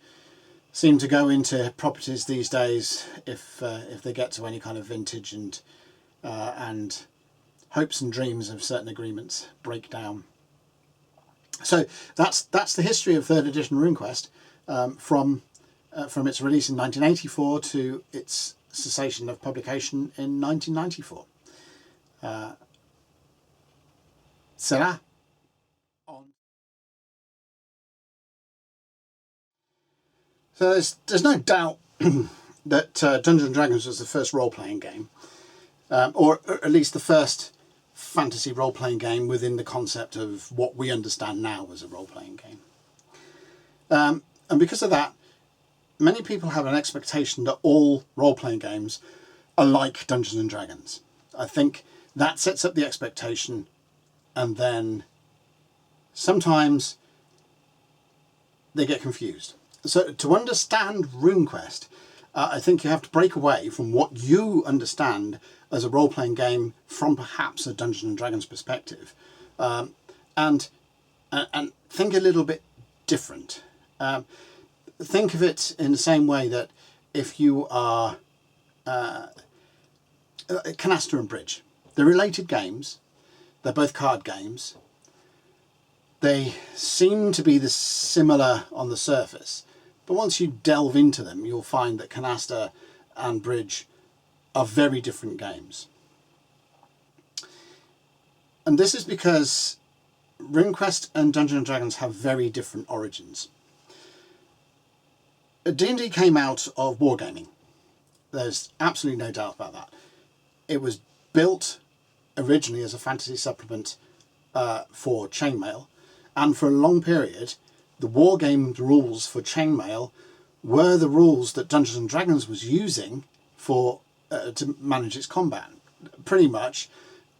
go into properties these days if they get to any kind of vintage and hopes and dreams of certain agreements break down. So that's the history of 3rd edition RuneQuest, from its release in 1984 to its cessation of publication in 1994. Sarah? So there's no doubt that Dungeons and Dragons was the first role-playing game, or at least the first fantasy role-playing game within the concept of what we understand now as a role-playing game. And because of that, many people have an expectation that all role-playing games are like Dungeons and Dragons. I think that sets up the expectation, and then sometimes they get confused. So to understand RuneQuest, I think you have to break away from what you understand as a role-playing game from perhaps a Dungeons and Dragons perspective, and think a little bit different. Think of it in the same way that if you are Canasta and Bridge, they're related games. They're both card games. They seem to be similar on the surface, but once you delve into them, you'll find that Canasta and Bridge are very different games. And this is because RuneQuest and Dungeons and Dragons have very different origins. D&D came out of wargaming. There's absolutely no doubt about that. It was built originally as a fantasy supplement for chainmail, and for a long period the wargame rules for chainmail were the rules that Dungeons and Dragons was using for to manage its combat. Pretty much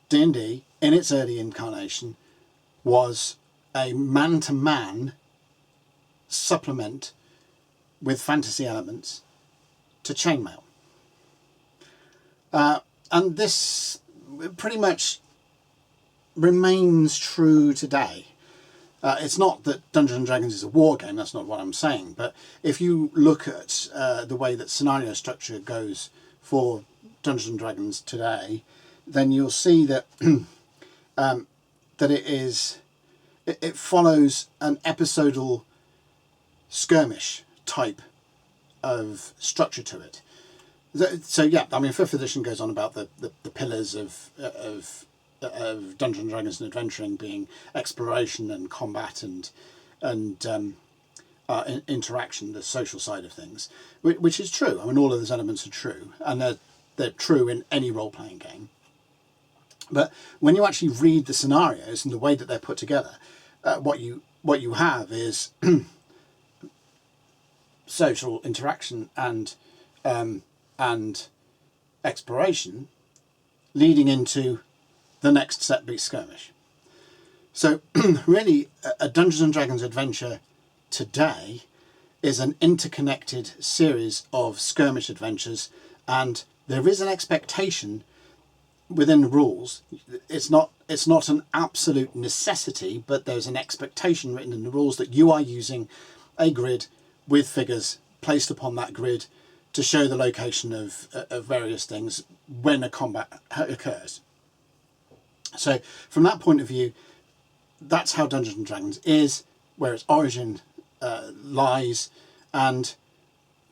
D&D in its early incarnation was a man-to-man supplement with fantasy elements to chainmail. And this pretty much remains true today. It's not that Dungeons and Dragons is a war game, that's not what I'm saying, but if you look at the way that scenario structure goes for Dungeons and Dragons today, then you'll see that that it follows an episodal skirmish type of structure to it. So yeah, I mean, 5th edition goes on about the pillars of Dungeons and Dragons and adventuring being exploration and combat and interaction, the social side of things, which is true. I mean, all of those elements are true, and they're true in any role-playing game. But when you actually read the scenarios and the way that they're put together, what you have is social interaction and exploration leading into the next set-piece skirmish. So really, a Dungeons and Dragons adventure today is an interconnected series of skirmish adventures, and there is an expectation within the rules. It's not an absolute necessity, but there's an expectation written in the rules that you are using a grid with figures placed upon that grid to show the location of various things when a combat occurs. So from that point of view, that's how Dungeons and Dragons is, where its origin lies, and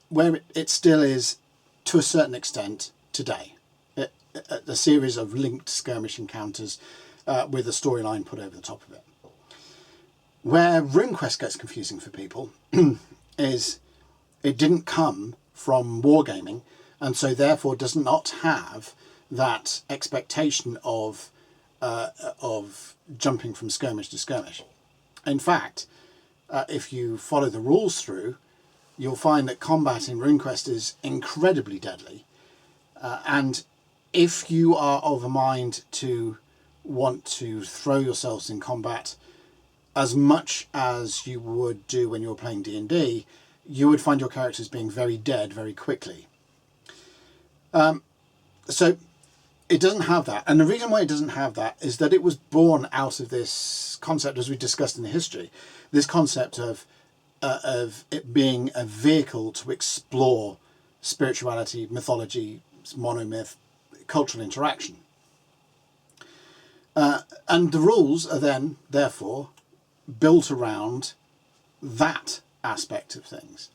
where it still is to a certain extent today. A series of linked skirmish encounters with a storyline put over the top of it. Where RuneQuest gets confusing for people is it didn't come from wargaming, and so therefore does not have that expectation of jumping from skirmish to skirmish. In fact, if you follow the rules through, you'll find that combat in RuneQuest is incredibly deadly, and if you are of a mind to want to throw yourselves in combat as much as you would do when you're playing D&D, you would find your characters being very dead very quickly. So it doesn't have that, and the reason why it doesn't have that is that it was born out of this concept, as we discussed in the history, this concept of it being a vehicle to explore spirituality, mythology, monomyth, cultural interaction. And the rules are then, therefore, built around that aspect of things.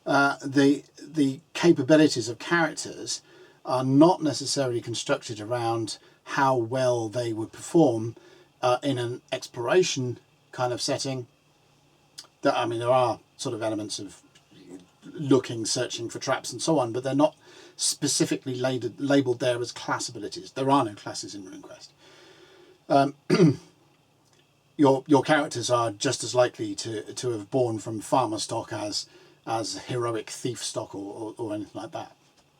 The capabilities of characters are not necessarily constructed around how well they would perform in an exploration kind of setting. I mean, there are sort of elements of looking, searching for traps and so on, but they're not specifically labelled there as class abilities. There are no classes in RuneQuest. Your characters are just as likely to have born from farmer stock as as heroic thief stock or anything like that.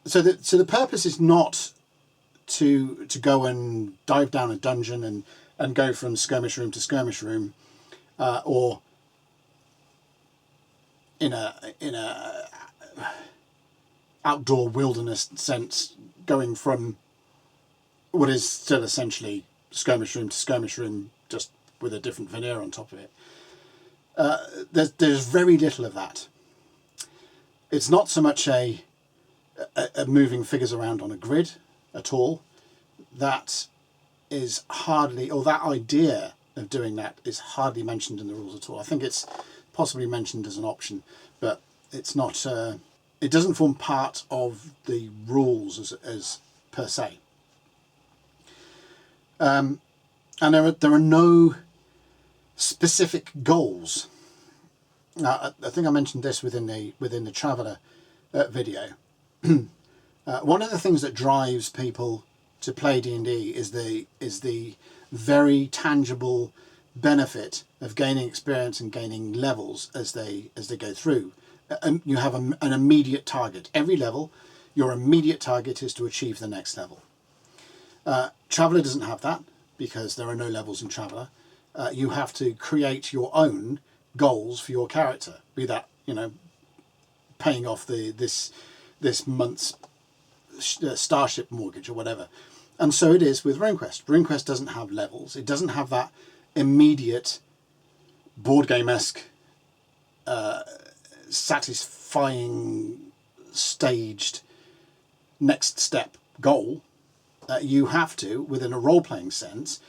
So the purpose is not to go and dive down a dungeon and go from skirmish room to skirmish room, or in a outdoor wilderness sense, going from what is still essentially skirmish room to skirmish room, just with a different veneer on top of it. There's very little of that. It's not so much a moving figures around on a grid at all. That is hardly, or that idea of doing that is hardly mentioned in the rules at all. I think it's possibly mentioned as an option, but it's not. It doesn't form part of the rules as per se. And there are no specific goals. Now, I think I mentioned this within the Traveller video. One of the things that drives people to play D&D is the very tangible benefit of gaining experience and gaining levels as they go through. And you have an immediate target. Every level, your immediate target is to achieve the next level. Traveller doesn't have that because there are no levels in Traveller. You have to create your own goals for your character, be that, paying off this month's starship mortgage or whatever. And so it is with RuneQuest. RuneQuest doesn't have levels. It doesn't have that immediate board game-esque satisfying staged next step goal. You have to, within a role-playing sense,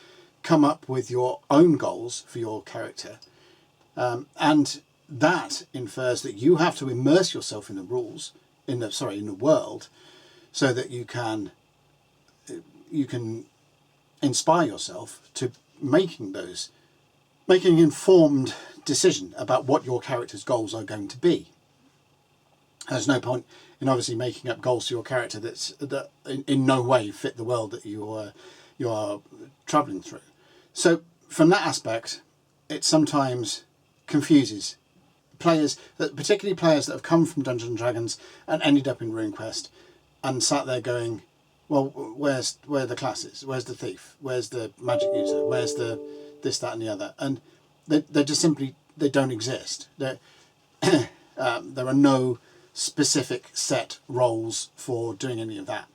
come up with your own goals for your character. And that infers that you have to immerse yourself in the rules, in the world, so that you can inspire yourself to making an informed decision about what your character's goals are going to be. There's no point in obviously making up goals to your character that in no way fit the world that you are travelling through. So from that aspect, it sometimes confuses players, particularly players that have come from Dungeons and Dragons and ended up in RuneQuest and sat there going, well, where are the classes? Where's the thief? Where's the magic user? Where's the this, that, and the other? And they just simply, they don't exist. There are no specific set roles for doing any of that.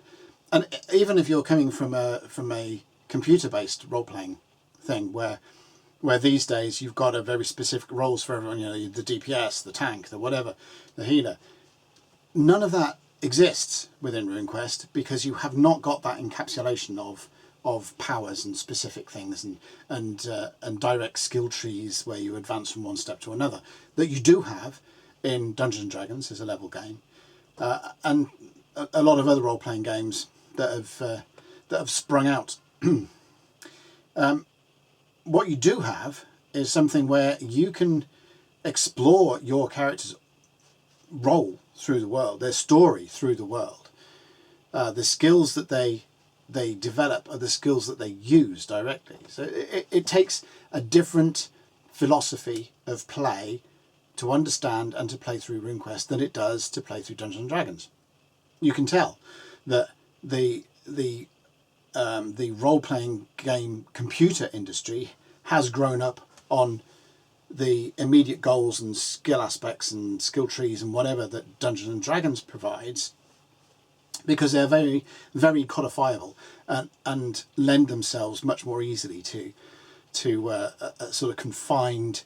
And even if you're coming from a computer-based role-playing thing where these days you've got a very specific roles for everyone, the DPS, the tank, the whatever, the healer, none of that exists within RuneQuest because you have not got that encapsulation of powers and specific things and direct skill trees where you advance from one step to another that you do have in Dungeons and Dragons as a level game, and a lot of other role-playing games that have sprung out. What you do have is something where you can explore your character's role through the world, their story through the world. The skills that they develop are the skills that they use directly. So it takes a different philosophy of play to understand and to play through RuneQuest than it does to play through Dungeons and Dragons. You can tell that the role-playing game computer industry has grown up on the immediate goals and skill aspects and skill trees and whatever that Dungeons and Dragons provides, because they're very, very codifiable and lend themselves much more easily to a sort of confined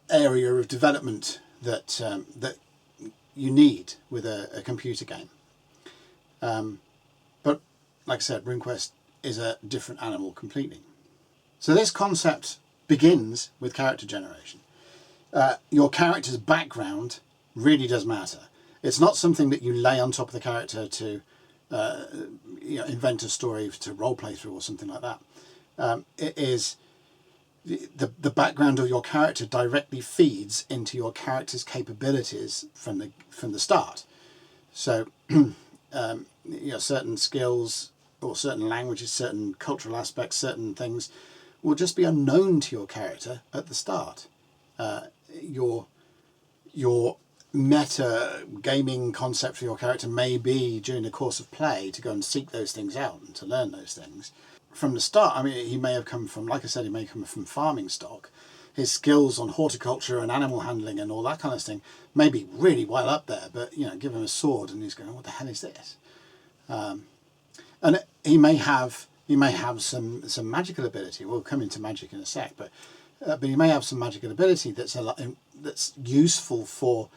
area of development that you need with a computer game. But like I said, RuneQuest is a different animal completely. So this concept begins with character generation. Your character's background really does matter. It's not something that you lay on top of the character to invent a story to roleplay through or something like that. It is the background of your character directly feeds into your character's capabilities from the start. So certain skills or certain languages, certain cultural aspects, certain things will just be unknown to your character at the start. Your meta gaming concept for your character may be during the course of play to go and seek those things out and to learn those things. From the start, I mean, he may have come from, like I said, he may come from farming stock. His skills on horticulture and animal handling and all that kind of thing may be really well up there, but, you know, give him a sword and he's going, what the hell is this? And he may have some magical ability. We'll come into magic in a sec, but he may have some magical ability that's useful for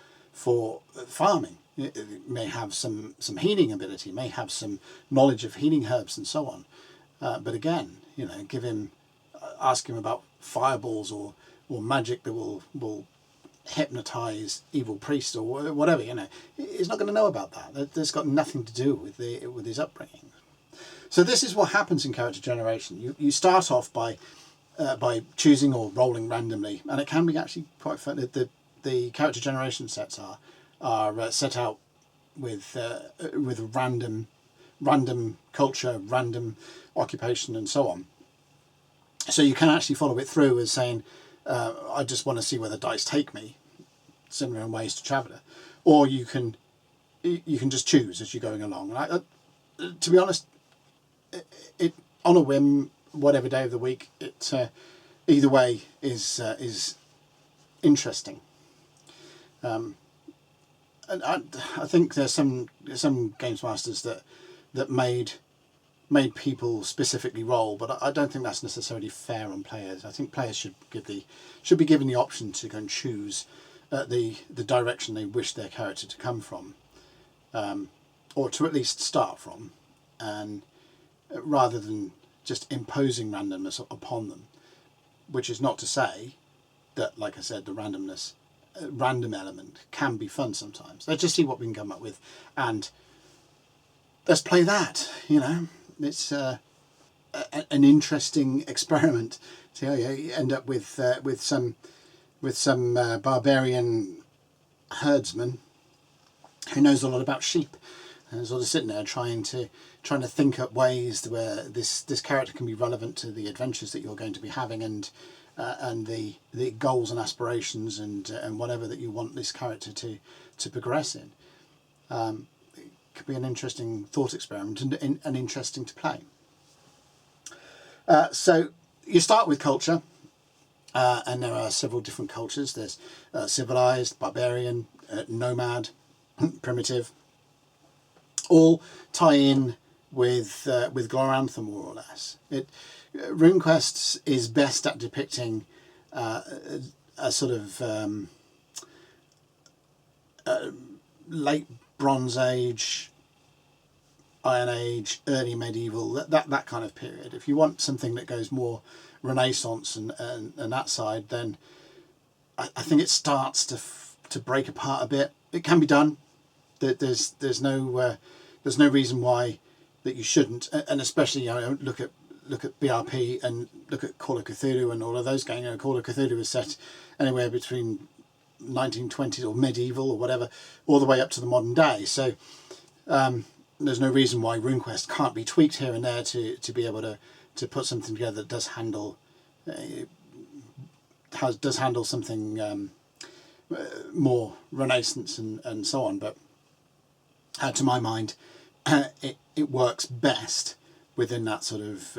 farming. It may have some healing ability, may have some knowledge of healing herbs and so on. But again, you know, ask him about fireballs or magic that will hypnotize evil priests or whatever. You know, he's not going to know about that. That's got nothing to do with his upbringing. So this is what happens in character generation. You start off by choosing or rolling randomly, and it can be actually quite fun. The character generation sets are set out with random culture, random occupation, and so on. So you can actually follow it through as saying, I just want to see where the dice take me, similar in ways to Traveller, or you can just choose as you're going along. And to be honest, it on a whim, whatever day of the week, it either way is interesting. And I think there's some games masters that made people specifically roll, but I don't think that's necessarily fair on players. I think players should be given the option to go and choose the direction they wish their character to come from, or to at least start from, and rather than just imposing randomness upon them, which is not to say that, like I said, the random element can be fun sometimes. Let's just see what we can come up with, and let's play that. You know, it's an interesting experiment. So you end up with some barbarian herdsman who knows a lot about sheep, and sort of sitting there trying to think up ways where this character can be relevant to the adventures that you're going to be having, and the goals and aspirations and whatever that you want this character to progress in. It could be an interesting thought experiment and interesting to play. So you start with culture, and there are several different cultures. There's civilized, barbarian, nomad, primitive. All tie in with Glorantha, more or less. RuneQuest is best at depicting a sort of late Bronze Age, Iron Age, early medieval, that kind of period. If you want something that goes more Renaissance and that side, then I think it starts to break apart a bit. It can be done. There's no reason why that you shouldn't, and especially, you know, look at BRP and look at Call of Cthulhu and all of those games. You know, Call of Cthulhu was set anywhere between 1920s or medieval or whatever, all the way up to the modern day. So there's no reason why RuneQuest can't be tweaked here and there to be able to put something together that does handle something more Renaissance and so on. But to my mind, it works best within that sort of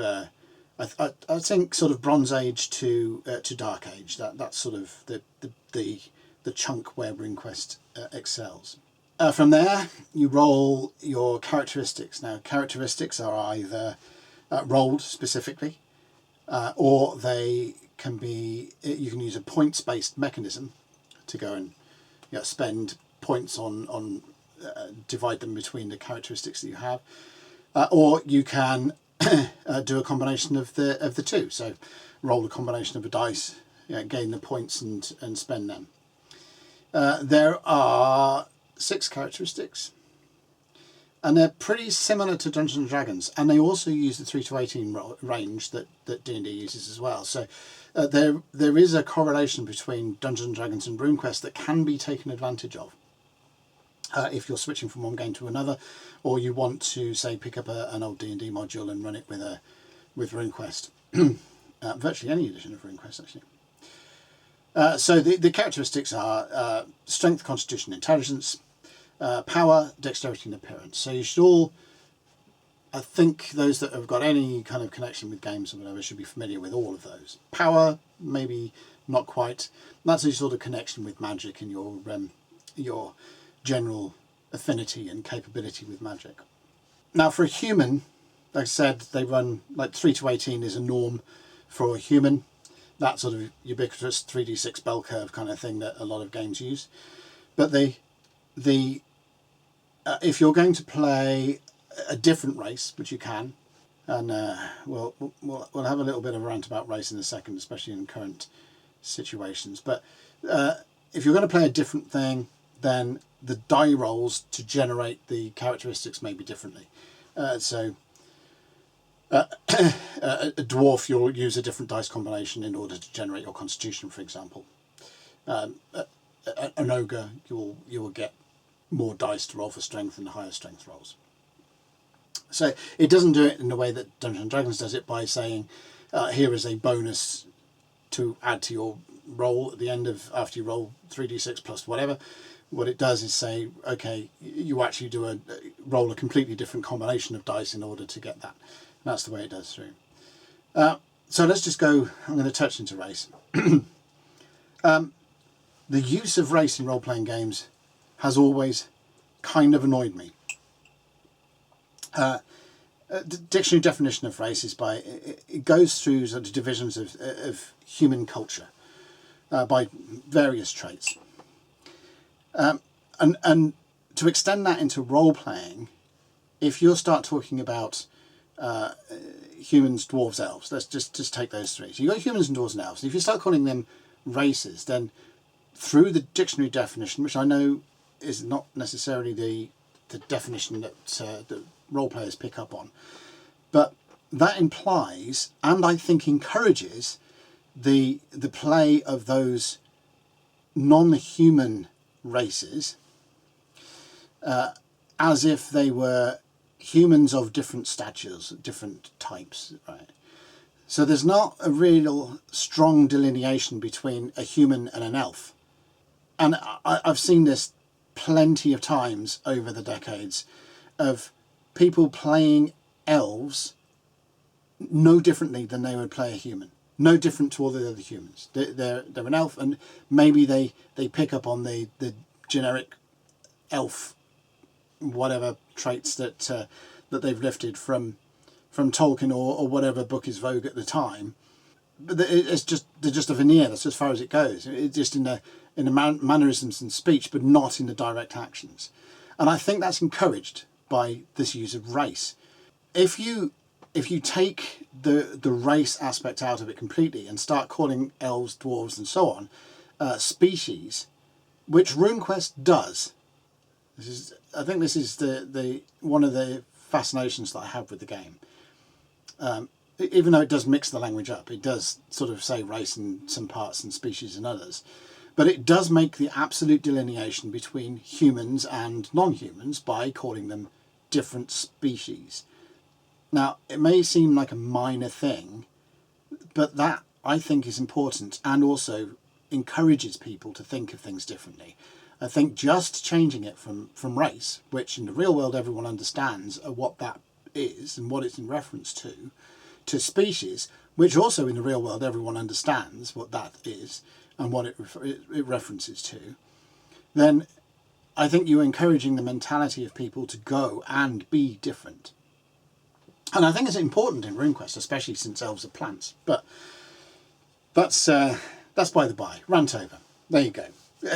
I think sort of Bronze Age to Dark Age. That's sort of the chunk where RuneQuest excels. From there, you roll your characteristics. Now, characteristics are either rolled specifically, or they can be. You can use a points-based mechanism to go and spend points on divide them between the characteristics that you have, or you can do a combination of the two. So roll a combination of a dice, gain the points and spend them. There are 6 characteristics, and they're pretty similar to Dungeons and Dragons, and they also use the 3 to 18 range that D&D uses as well. So there is a correlation between Dungeons and Dragons and RuneQuest that can be taken advantage of. If you're switching from one game to another, or you want to, say, pick up an old D&D module and run it with RuneQuest. Virtually any edition of RuneQuest, actually. So the characteristics are strength, constitution, intelligence, power, dexterity and appearance. So you should all, I think those that have got any kind of connection with games or whatever should be familiar with all of those. Power, maybe not quite. That's a sort of connection with magic and your general affinity and capability with magic. Now for a human, like I said, they run like 3 to 18 is a norm for a human. That sort of ubiquitous 3d6 bell curve kind of thing that a lot of games use. But if you're going to play a different race, which you can, and we'll have a little bit of a rant about race in a second, especially in current situations. But if you're going to play a different thing, then the die rolls to generate the characteristics may be differently. So a dwarf, you'll use a different dice combination in order to generate your constitution, for example. An ogre, you will get more dice to roll for strength and higher strength rolls. So it doesn't do it in the way that Dungeons and Dragons does it by saying, here is a bonus to add to your roll at the end of, after you roll 3d6 plus whatever. What it does is say, okay, you actually do roll a completely different combination of dice in order to get that. And that's the way it does through. So let's just go, I'm going to touch into race. The use of race in role-playing games has always kind of annoyed me. Dictionary definition of race is by, it goes through sort of divisions of human culture by various traits. And to extend that into role-playing, if you start talking about humans, dwarves, elves, let's just take those three. So you've got humans and dwarves and elves. And if you start calling them races, then through the dictionary definition, which I know is not necessarily the definition that role players pick up on, but that implies, and I think encourages, the play of those non-human races as if they were humans of different statures, different types, right? So there's not a real strong delineation between a human and an elf. And I've seen this plenty of times over the decades of people playing elves no differently than they would play a human. No different to all the other humans. They're an elf, and maybe they pick up on the generic elf whatever traits that they've lifted from Tolkien or whatever book is vogue at the time. But they're just a veneer. That's as far as it goes. It's just in the mannerisms and speech, but not in the direct actions. And I think that's encouraged by this use of race. If you take the race aspect out of it completely and start calling elves, dwarves, and so on species, which RuneQuest does, I think this is the one of the fascinations that I have with the game. Even though it does mix the language up, it does sort of say race in some parts and species in others, but it does make the absolute delineation between humans and non-humans by calling them different species. Now, it may seem like a minor thing, but that, I think, is important and also encourages people to think of things differently. I think just changing it from race, which in the real world everyone understands what that is and what it's in reference to species, which also in the real world everyone understands what that is and what it references to, then I think you're encouraging the mentality of people to go and be different. And I think it's important in RuneQuest, especially since elves are plants. But that's by the by. Rant over. There you go.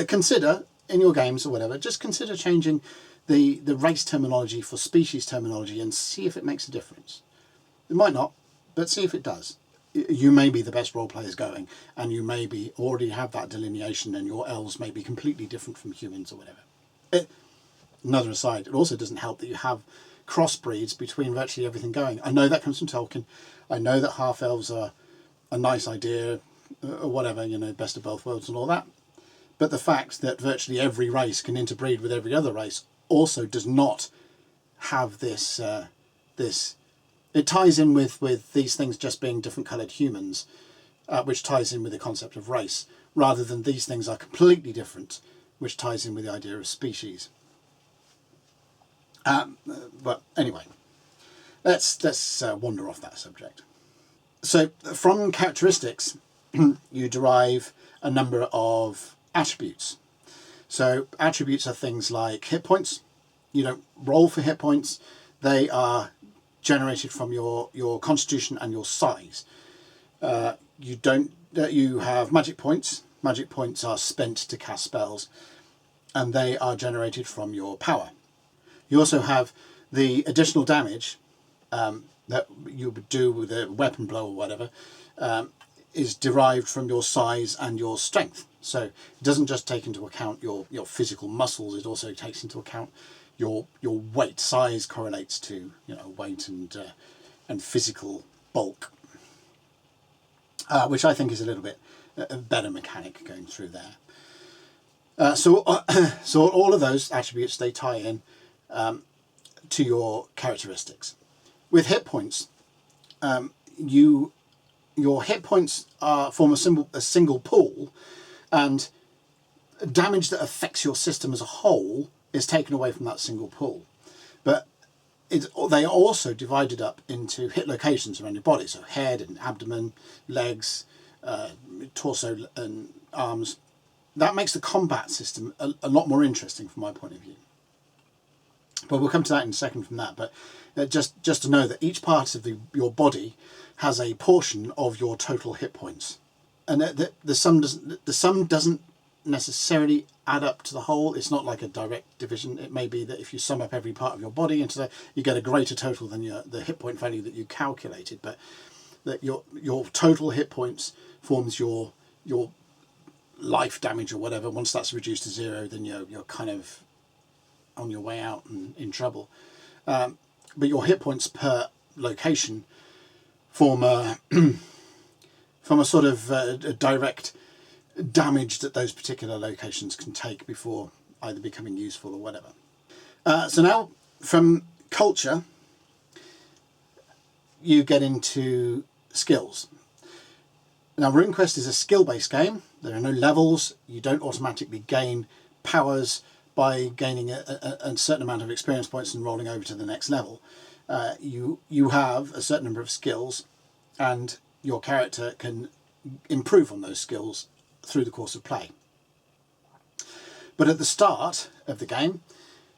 Consider, in your games or whatever, just consider changing the race terminology for species terminology and see if it makes a difference. It might not, but see if it does. You may be the best role players going, and you may be already have that delineation, and your elves may be completely different from humans or whatever. Another aside, it also doesn't help that you have crossbreeds between virtually everything going. I know that comes from Tolkien. I know that half elves are a nice idea, or whatever, you know, best of both worlds and all that. But the fact that virtually every race can interbreed with every other race also does not have this. It ties in with these things just being different coloured humans, which ties in with the concept of race, rather than these things are completely different, which ties in with the idea of species. But anyway, let's wander off that subject. So from characteristics, you derive a number of attributes. So attributes are things like hit points. You don't roll for hit points. They are generated from your constitution and your size. You have magic points. Magic points are spent to cast spells, and they are generated from your power. You also have the additional damage that you would do with a weapon blow or whatever, is derived from your size and your strength. So it doesn't just take into account your physical muscles, it also takes into account your weight. Size correlates to weight and physical bulk, which I think is a little bit a better mechanic going through there. So all of those attributes, they tie in to your characteristics. With hit points, your hit points form a single pool, and damage that affects your system as a whole is taken away from that single pool. But they are also divided up into hit locations around your body, so head and abdomen, legs, torso and arms. That makes the combat system a lot more interesting from my point of view. But we'll come to that in a second from that. But just to know that each part of your body has a portion of your total hit points, and the sum doesn't necessarily add up to the whole. It's not like a direct division. It may be that if you sum up every part of your body into that, you get a greater total than the hit point value that you calculated. But that your total hit points forms your life damage or whatever. Once that's reduced to 0, then you're kind of on your way out and in trouble. But your hit points per location form a sort of a direct damage that those particular locations can take before either becoming useful or whatever. So now from culture, you get into skills. Now RuneQuest is a skill-based game. There are no levels. You don't automatically gain powers by gaining a certain amount of experience points and rolling over to the next level. You have a certain number of skills, and your character can improve on those skills through the course of play. But at the start of the game,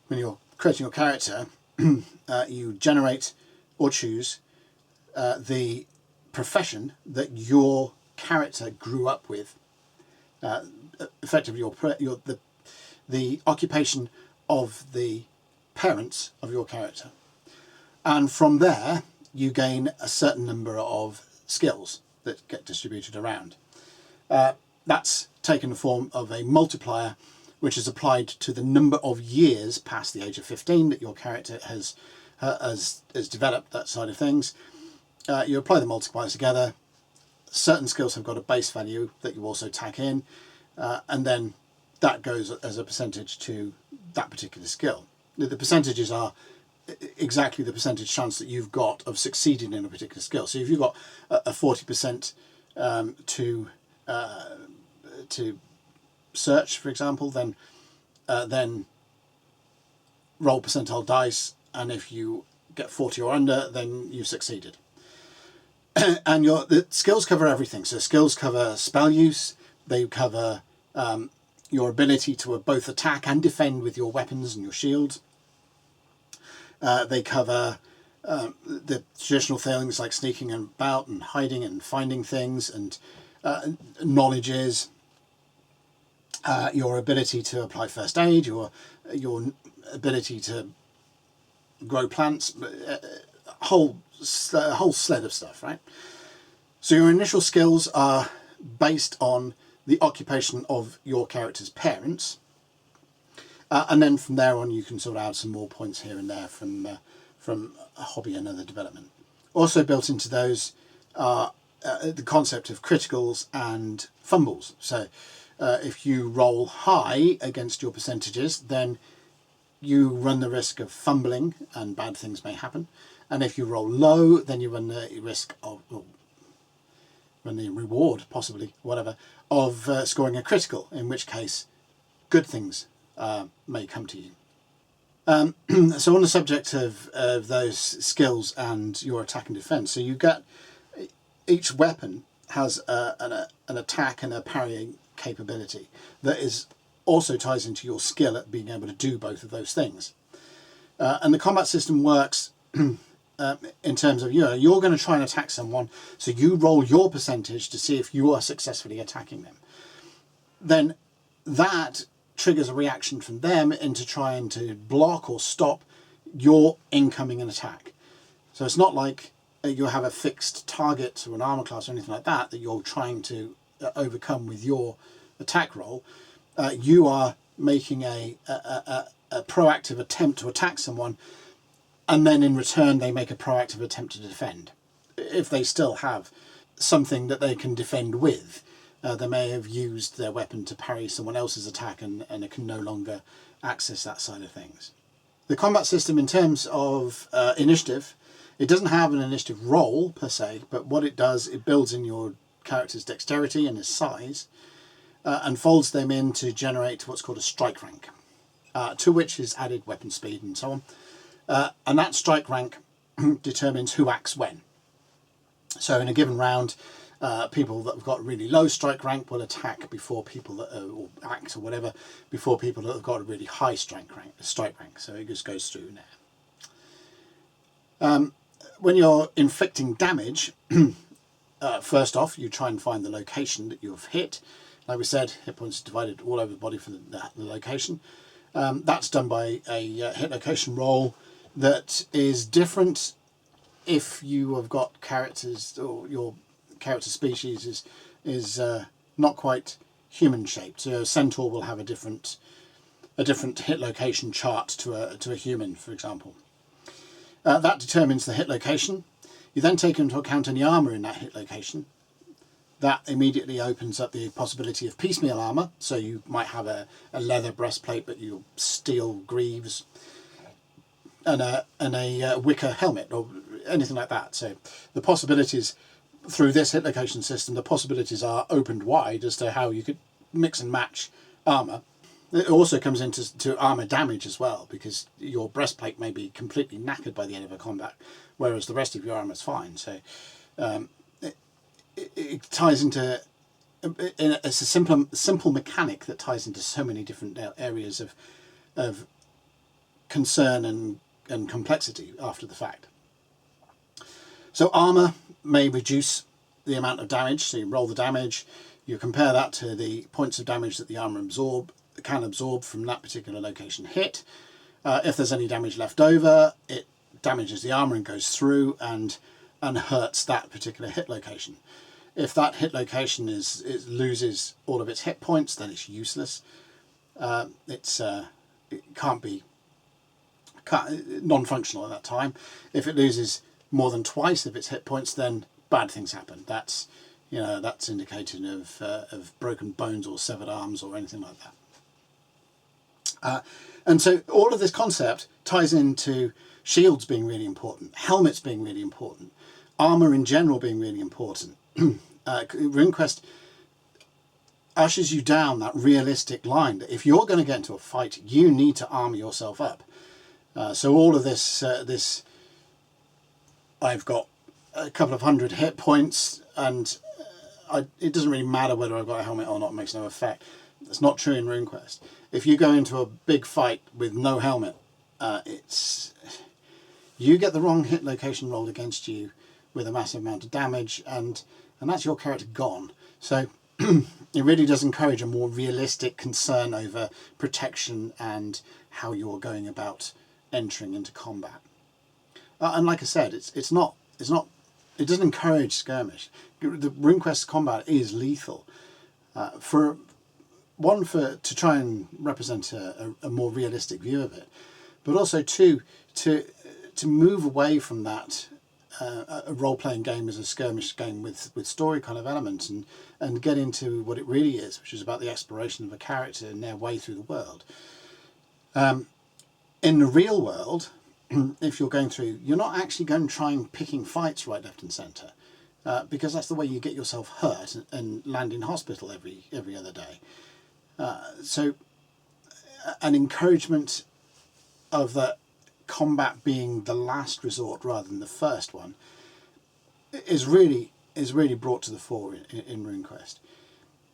when you're creating your character, you generate or choose the profession that your character grew up with, effectively the occupation of the parents of your character. And from there, you gain a certain number of skills that get distributed around. That's taken the form of a multiplier, which is applied to the number of years past the age of 15 that your character has developed, that side of things. You apply the multipliers together. Certain skills have got a base value that you also tack in, and then that goes as a percentage to that particular skill. The percentages are exactly the percentage chance that you've got of succeeding in a particular skill. So if you've got a 40% to search, for example, then roll percentile dice, and if you get 40 or under, then you've succeeded. And the skills cover everything. So skills cover spell use, they cover your ability to both attack and defend with your weapons and your shields. They cover the traditional things like sneaking about and hiding and finding things, and knowledges, your ability to apply first aid, your ability to grow plants, a whole sled of stuff, right? So your initial skills are based on the occupation of your character's parents, and then from there on you can sort of add some more points here and there from a hobby and other development. Also built into those are the concept of criticals and fumbles. So if you roll high against your percentages, then you run the risk of fumbling and bad things may happen. And if you roll low, then you run the risk of, and the reward, possibly, whatever, of scoring a critical, in which case good things may come to you. So on the subject of those skills and your attack and defense, so you get, each weapon has an attack and a parrying capability that is also ties into your skill at being able to do both of those things. And the combat system works in terms of, you're going to try and attack someone, so you roll your percentage to see if you are successfully attacking them. Then that triggers a reaction from them into trying to block or stop your incoming attack. So it's not like you have a fixed target or an armor class or anything like that that you're trying to overcome with your attack roll. You are making a proactive attempt to attack someone, and then in return they make a proactive attempt to defend. If they still have something that they can defend with, they may have used their weapon to parry someone else's attack, and it can no longer access that side of things. The combat system in terms of initiative, it doesn't have an initiative roll per se, but what it does, it builds in your character's dexterity and his size, and folds them in to generate what's called a strike rank, to which is added weapon speed and so on. And that strike rank determines who acts when. So in a given round, people that have got really low strike rank will attack before people that or act or whatever before people that have got a really high strike rank. So it just goes through there. When you're inflicting damage, first off, you try and find the location that you've hit. Like we said, hit points are divided all over the body for the location. That's done by a hit location roll that is different if you have got characters, or your character species is not quite human shaped. So a centaur will have a different hit location chart to a human, for example. That determines the hit location. You then take into account any armour in that hit location. That immediately opens up the possibility of piecemeal armour. So you might have a leather breastplate, but you'll steel greaves, and a wicker helmet or anything like that. So the possibilities through this hit location system, the possibilities are opened wide as to how you could mix and match armour. It also comes into armour damage as well, because your breastplate may be completely knackered by the end of a combat, whereas the rest of your armour is fine. So it ties into, it's a simple mechanic that ties into so many different areas of concern and complexity after the fact. So armour may reduce the amount of damage, so you roll the damage, you compare that to the points of damage that the armour can absorb from that particular location hit. If there's any damage left over, it damages the armour and goes through and hurts that particular hit location. If that hit location loses all of its hit points, then it's useless. It can't be non-functional at that time. If it loses more than twice of its hit points, then bad things happen. That's indicated of broken bones or severed arms or anything like that. And so all of this concept ties into shields being really important, helmets being really important, armour in general being really important. RuneQuest ushers you down that realistic line that if you're going to get into a fight, you need to armour yourself up. So all of this, I've got a couple of hundred hit points, and it doesn't really matter whether I've got a helmet or not, it makes no effect. That's not true in RuneQuest. If you go into a big fight with no helmet, you get the wrong hit location rolled against you with a massive amount of damage, and that's your character gone. So it really does encourage a more realistic concern over protection and how you're going about entering into combat. And like I said, it doesn't encourage skirmish. The RuneQuest combat is lethal. To try and represent a more realistic view of it, but also to move away from that a role-playing game as a skirmish game with story kind of elements, and get into what it really is, which is about the exploration of a character and their way through the world. In the real world, if you're going through, you're not actually going to try and picking fights right, left and centre. because that's the way you get yourself hurt and land in hospital every other day. So an encouragement of the combat being the last resort rather than the first one is really brought to the fore in RuneQuest.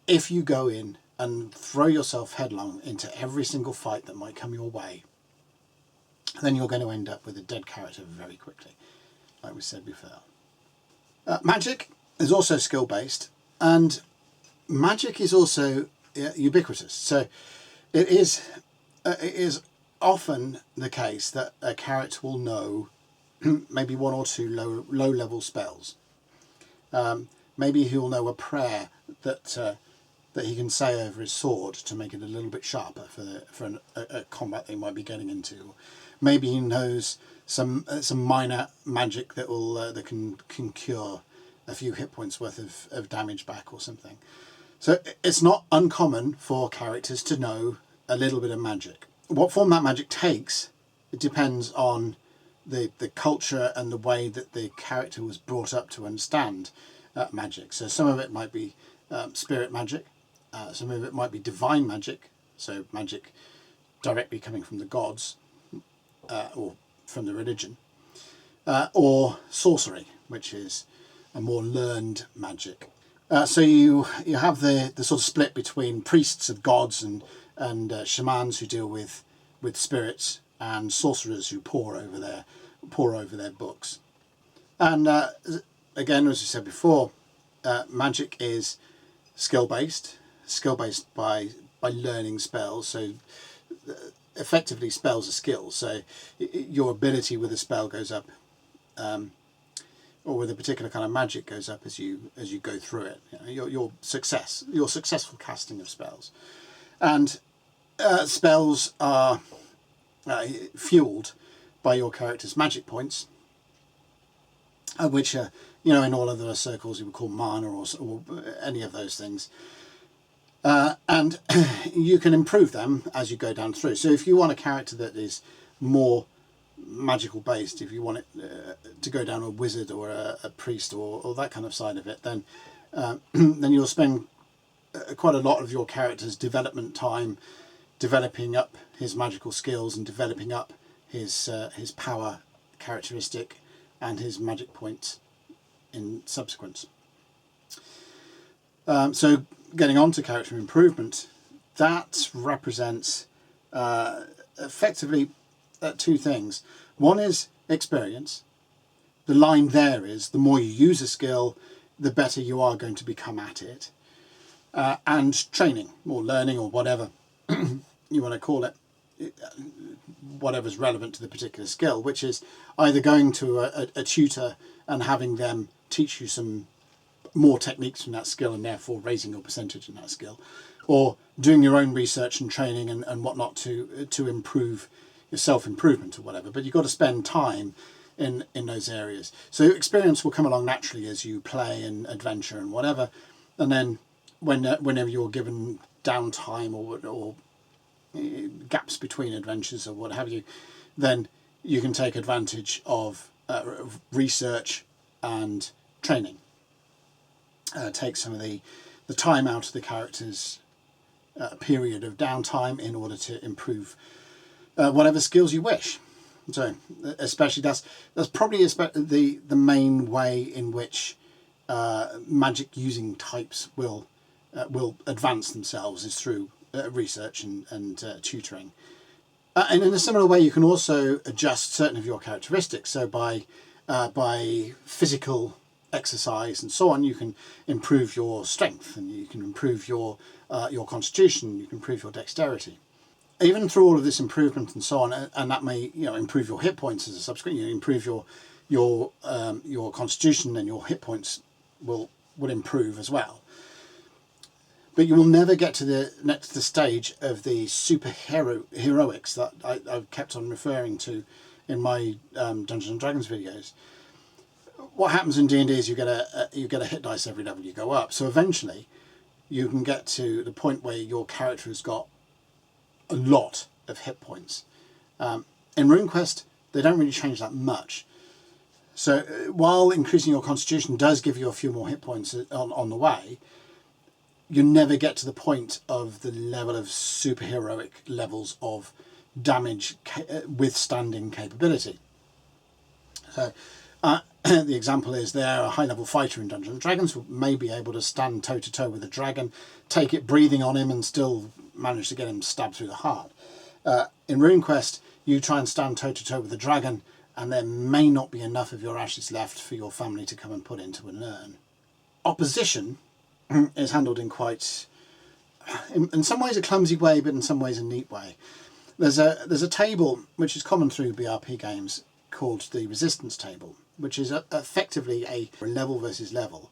If you go in and throw yourself headlong into every single fight that might come your way, then you're going to end up with a dead character very quickly, like we said before. Magic is also skill based, and magic is also ubiquitous. So it is often the case that a character will know maybe one or two low level spells. Maybe he'll know a prayer that he can say over his sword to make it a little bit sharper for a combat they might be getting into. Maybe he knows some minor magic that can cure a few hit points worth of damage back or something. So it's not uncommon for characters to know a little bit of magic. What form that magic takes, it depends on the culture and the way that the character was brought up to understand magic. So some of it might be spirit magic, some of it might be divine magic, so magic directly coming from the gods or from the religion, or sorcery, which is a more learned magic. So you have the sort of split between priests of gods and shamans who deal with spirits, and sorcerers who pore over their books. And again, as I said before, magic is skill based by learning spells. So effectively, spells are skills. So your ability with a spell goes up, or with a particular kind of magic goes up as you go through it. You know, your successful casting of spells, and spells are fueled by your character's magic points, which are, in all other circles you would call mana or any of those things. And you can improve them as you go down through. So if you want a character that is more magical based, if you want it to go down a wizard or a priest or that kind of side of it, then then you'll spend quite a lot of your character's development time developing up his magical skills and developing up his power characteristic and his magic points in subsequence. So getting on to character improvement, that represents effectively two things. One is experience. The line there is the more you use a skill, the better you are going to become at it. And training or learning or whatever you want to call it, whatever's relevant to the particular skill, which is either going to a tutor and having them teach you some more techniques from that skill and therefore raising your percentage in that skill, or doing your own research and training and whatnot to improve your self-improvement or whatever. But you've got to spend time in those areas. So experience will come along naturally as you play and adventure and whatever, and then whenever you're given downtime or gaps between adventures or what have you, then you can take advantage of research and training. Take some of the time out of the character's period of downtime in order to improve whatever skills you wish. So especially that's probably the main way in which magic using types will advance themselves is through research and tutoring. And in a similar way, you can also adjust certain of your characteristics. So by physical exercise and so on, you can improve your strength, and you can improve your constitution, you can improve your dexterity. Even through all of this improvement and so on, and that may improve your hit points as a subsequent. You improve your constitution, and your hit points will improve as well. But you will never get to the stage of the heroics that I've kept on referring to in my Dungeons and Dragons videos. What happens in D&D is you get a hit dice every level you go up. So eventually, you can get to the point where your character has got a lot of hit points. In RuneQuest, they don't really change that much. So while increasing your constitution does give you a few more hit points on the way, you never get to the point of the level of superheroic levels of damage withstanding capability. So the example is they're a high-level fighter in Dungeons & Dragons who may be able to stand toe-to-toe with a dragon, take it breathing on him and still manage to get him stabbed through the heart. In RuneQuest, you try and stand toe-to-toe with a dragon and there may not be enough of your ashes left for your family to come and put into an urn. Opposition is handled in quite, in some ways a clumsy way, but in some ways a neat way. There's a table which is common through BRP games called the resistance table, which is effectively a level versus level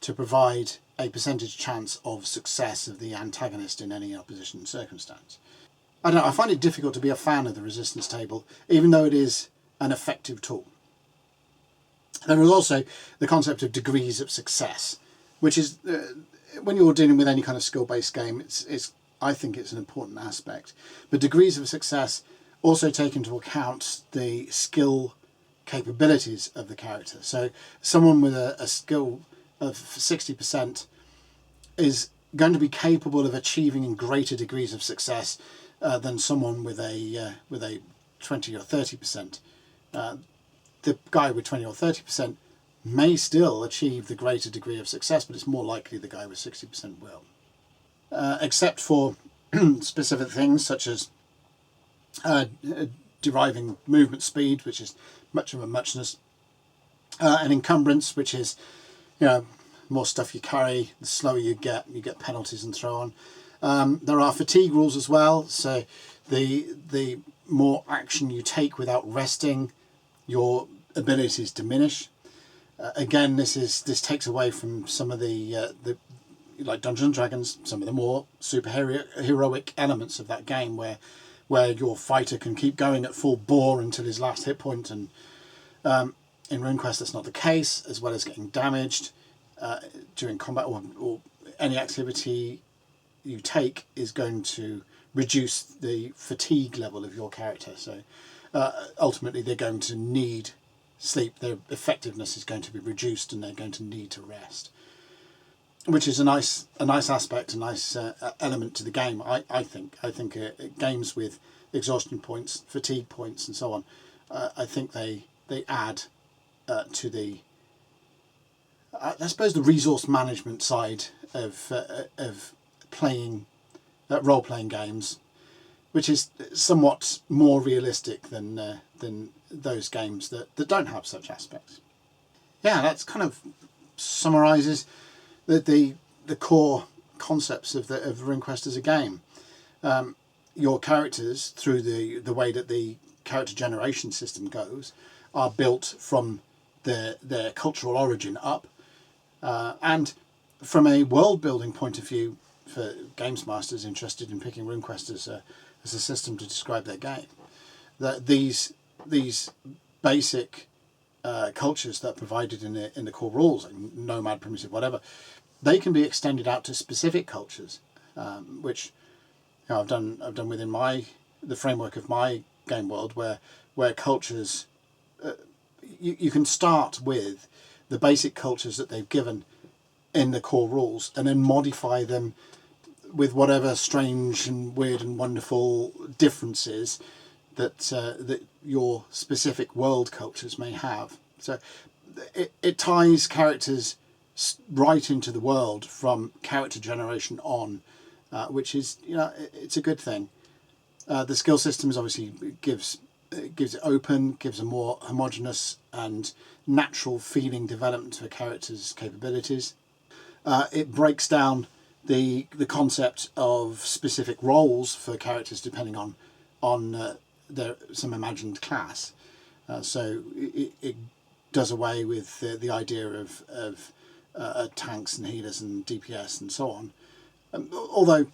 to provide a percentage chance of success of the antagonist in any opposition circumstance. I don't know, I find it difficult to be a fan of the resistance table, even though it is an effective tool. There is also the concept of degrees of success, which is when you're dealing with any kind of skill-based game, I think it's an important aspect. But degrees of success also take into account the skill capabilities of the character. So someone with a skill of 60% is going to be capable of achieving greater degrees of success than someone with a 20 or 30%. The guy with 20 or 30% may still achieve the greater degree of success, but it's more likely the guy with 60% will. Except for specific things such as deriving movement speed, which is much of a muchness, and encumbrance, which is, more stuff you carry, the slower you get penalties and so on. There are fatigue rules as well, so the more action you take without resting, your abilities diminish. Again, this takes away from some of the like Dungeons and Dragons, some of the more heroic elements of that game, where your fighter can keep going at full bore until his last hit point, and in RuneQuest that's not the case, as well as getting damaged during combat, or any activity you take is going to reduce the fatigue level of your character. So ultimately they're going to need sleep, their effectiveness is going to be reduced and they're going to need to rest, which is a nice aspect, a nice element to the game. I think games with exhaustion points, fatigue points and so on, I think they add to the I suppose the resource management side of playing role-playing games, which is somewhat more realistic than those games that don't have such aspects. Yeah, that's kind of summarises the core concepts of RuneQuest as a game. Your characters, through the way that the character generation system goes, are built from their cultural origin up, and from a world building point of view, for games masters interested in picking RuneQuest as a system to describe their game, that these basic cultures that are provided in the core rules, like nomad, primitive, whatever, they can be extended out to specific cultures, which I've done within the framework of my game world, where cultures, you can start with the basic cultures that they've given in the core rules and then modify them with whatever strange and weird and wonderful differences that your specific world cultures may have. So it ties characters right into the world from character generation on, which is, it's a good thing. The skill systems obviously gives it open, gives a more homogeneous and natural feeling development to a character's capabilities. It breaks down the concept of specific roles for characters depending on some imagined class. So it does away with the idea of tanks and healers and DPS and so on. Although,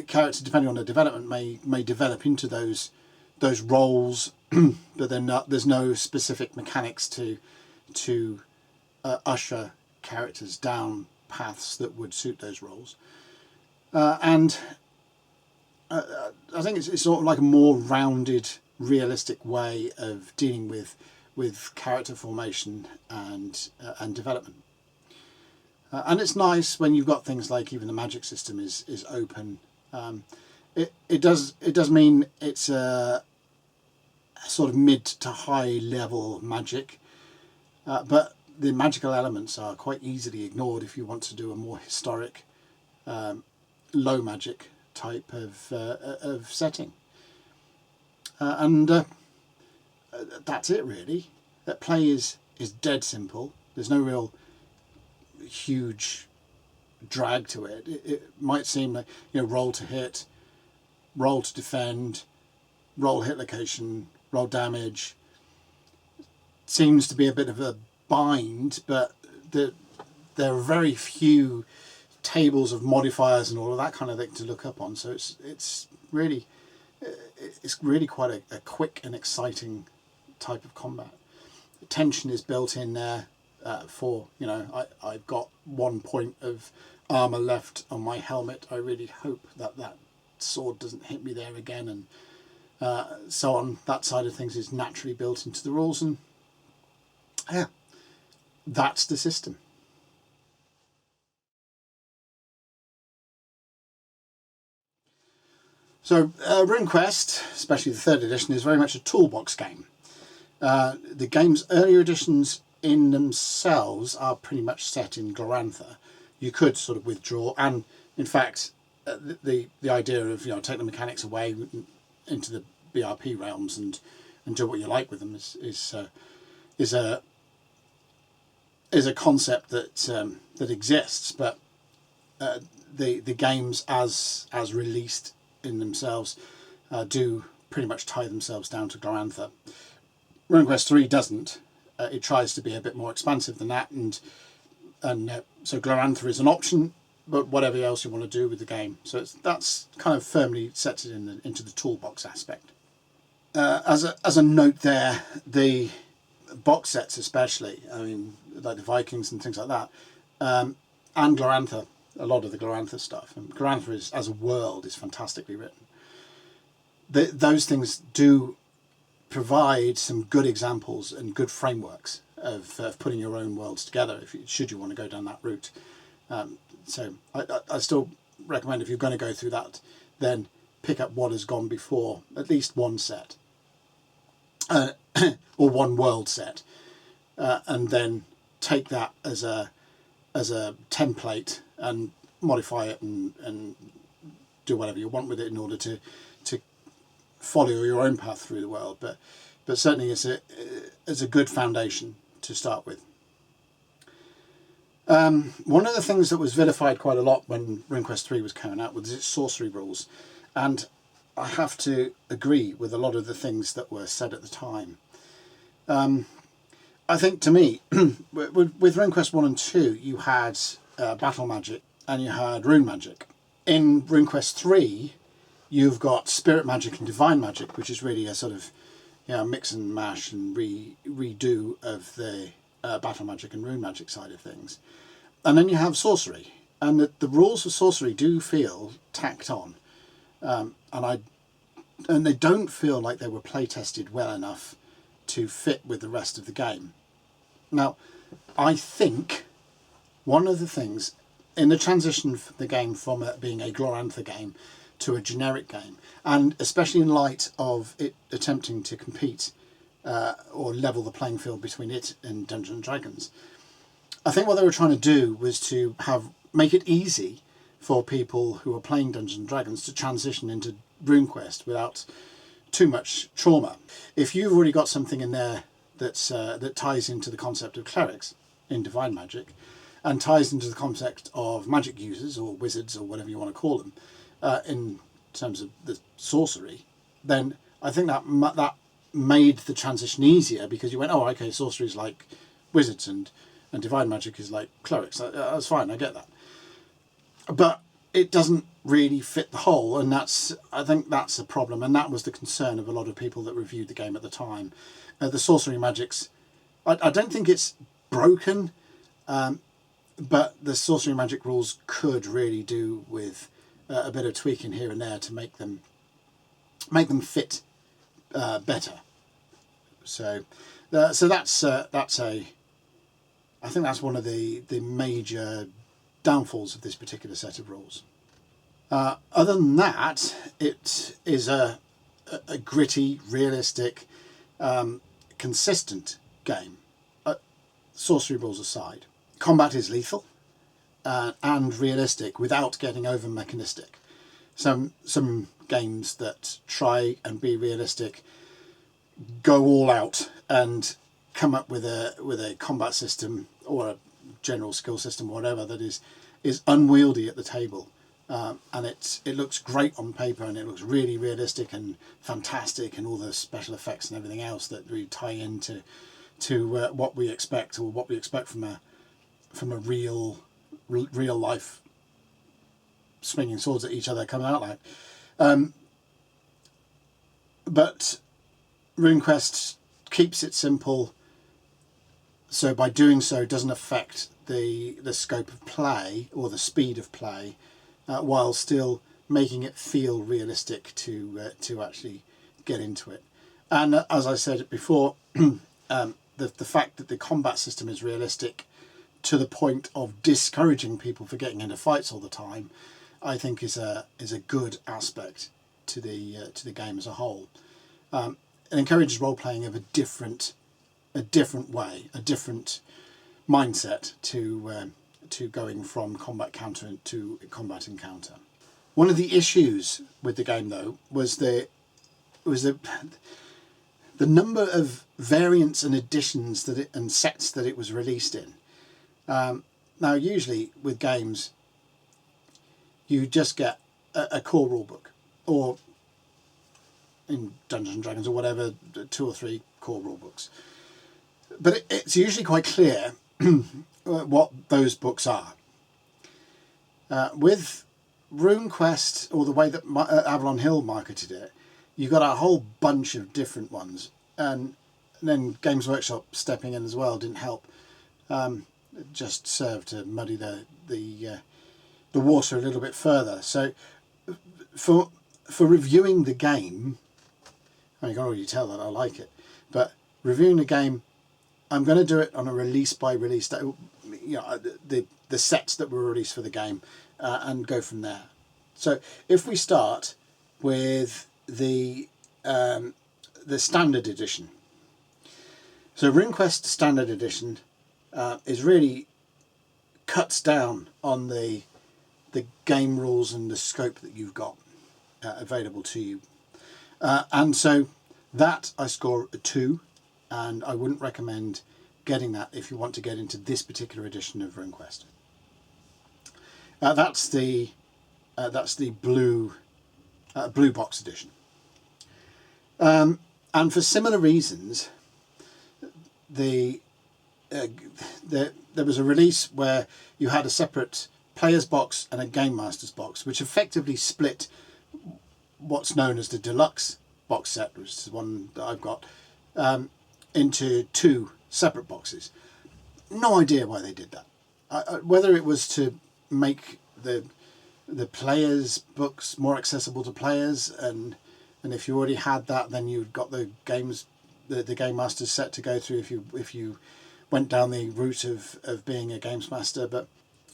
characters depending on their development may develop into those roles, but there's no specific mechanics to usher characters down paths that would suit those roles. And I think it's sort of like a more rounded, realistic way of dealing with with character formation and development. And it's nice when you've got things like even the magic system is open. It does mean it's a sort of mid to high level magic, but the magical elements are quite easily ignored if you want to do a more historic, low magic type of setting. And that's it really. That play is dead simple. There's no real huge drag to it. It might seem like, roll to hit, roll to defend, roll hit location, roll damage. Seems to be a bit of a bind, but there are very few tables of modifiers and all of that kind of thing to look up on. So it's really quite a quick and exciting type of combat. The tension is built in there. I've got 1 point of armor left on my helmet. I really hope that sword doesn't hit me there again, and so on. That side of things is naturally built into the rules, and yeah, that's the system. So RuneQuest, especially the 3rd edition, is very much a toolbox game. The game's earlier editions in themselves are pretty much set in Glorantha. You could sort of withdraw, and in fact the idea of take the mechanics away into the BRP realms and do what you like with them is a concept that exists, but the games as released in themselves do pretty much tie themselves down to Glorantha. RuneQuest 3 doesn't. It tries to be a bit more expansive than that, and so Glorantha is an option, but whatever else you want to do with the game. So that's kind of firmly sets it into the toolbox aspect. As a note there, the box sets especially, I mean, like the Vikings and things like that, and Glorantha, a lot of the Glorantha stuff. And Glorantha as a world is fantastically written. Those things do provide some good examples and good frameworks of putting your own worlds together should you want to go down that route. So I still recommend, if you're going to go through that, then pick up what has gone before, at least one set or one world set, and then take that as a template and modify it and do whatever you want with it in order to follow your own path through the world, but certainly it's a good foundation to start with. One of the things that was vilified quite a lot when RuneQuest 3 was coming out was its sorcery rules, and I have to agree with a lot of the things that were said at the time. I think, to me, with RuneQuest 1 and 2, you had battle magic and you had rune magic. In RuneQuest 3, you've got spirit magic and divine magic, which is really a sort of mix and mash and redo of the battle magic and rune magic side of things. And then you have sorcery, and the rules of sorcery do feel tacked on, and they don't feel like they were play tested well enough to fit with the rest of the game. Now, I think one of the things in the transition for the game from being a Glorantha game to a generic game, and especially in light of it attempting to compete or level the playing field between it and Dungeons and Dragons, I think what they were trying to do was to make it easy for people who are playing Dungeons and Dragons to transition into RuneQuest without too much trauma. If you've already got something in there that ties into the concept of clerics in Divine Magic, and ties into the concept of magic users or wizards or whatever you want to call them, in terms of the sorcery, then I think that made the transition easier, because you went, oh, okay, sorcery is like wizards and divine magic is like clerics. That's fine, I get that. But it doesn't really fit the whole, and I think that's a problem, and that was the concern of a lot of people that reviewed the game at the time. The sorcery magics, I don't think it's broken, but the sorcery magic rules could really do with a bit of tweaking here and there to make them fit better. So So that's I think that's one of the major downfalls of this particular set of rules. Other than that, it is a gritty, realistic, consistent game. Sorcery rules aside, combat is lethal and realistic without getting over mechanistic. Some games that try and be realistic go all out and come up with a combat system or a general skill system, or whatever, that is unwieldy at the table, and it looks great on paper, and it looks really realistic and fantastic, and all the special effects and everything else that really tie into what we expect, or what we expect from a real life swinging swords at each other coming out like. But RuneQuest keeps it simple, so by doing so doesn't affect the scope of play or the speed of play, while still making it feel realistic to actually get into it. And as I said before, the fact that the combat system is realistic to the point of discouraging people for getting into fights all the time, I think is a good aspect to the game as a whole. It encourages role playing of a different way, a different mindset to going from combat counter to combat encounter. One of the issues with the game, though, was the number of variants and editions and sets that it was released in. Now, usually with games, you just get a core rulebook, or in Dungeons and Dragons or whatever, 2 or 3 core rulebooks. But it's usually quite clear what those books are. With RuneQuest, or the way that Avalon Hill marketed it, you got a whole bunch of different ones, and then Games Workshop stepping in as well didn't help. It just served to muddy the water a little bit further. So for reviewing the game, I mean, you can already tell that I like it, but reviewing the game, I'm going to do it on a release by release, the sets that were released for the game, and go from there. So if we start with the standard edition. So RuneQuest Standard Edition is really cuts down on the game rules and the scope that you've got available to you, and so that I score a 2, and I wouldn't recommend getting that if you want to get into this particular edition of RuneQuest. That's the blue box edition, and for similar reasons, there was a release where you had a separate player's box and a game master's box, which effectively split what's known as the deluxe box set, which is the one that I've got, into 2 separate boxes. No idea why they did that. Whether it was to make the players' books more accessible to players, and if you already had that, then you've got the game master's set to go through if you went down the route of being a games master. But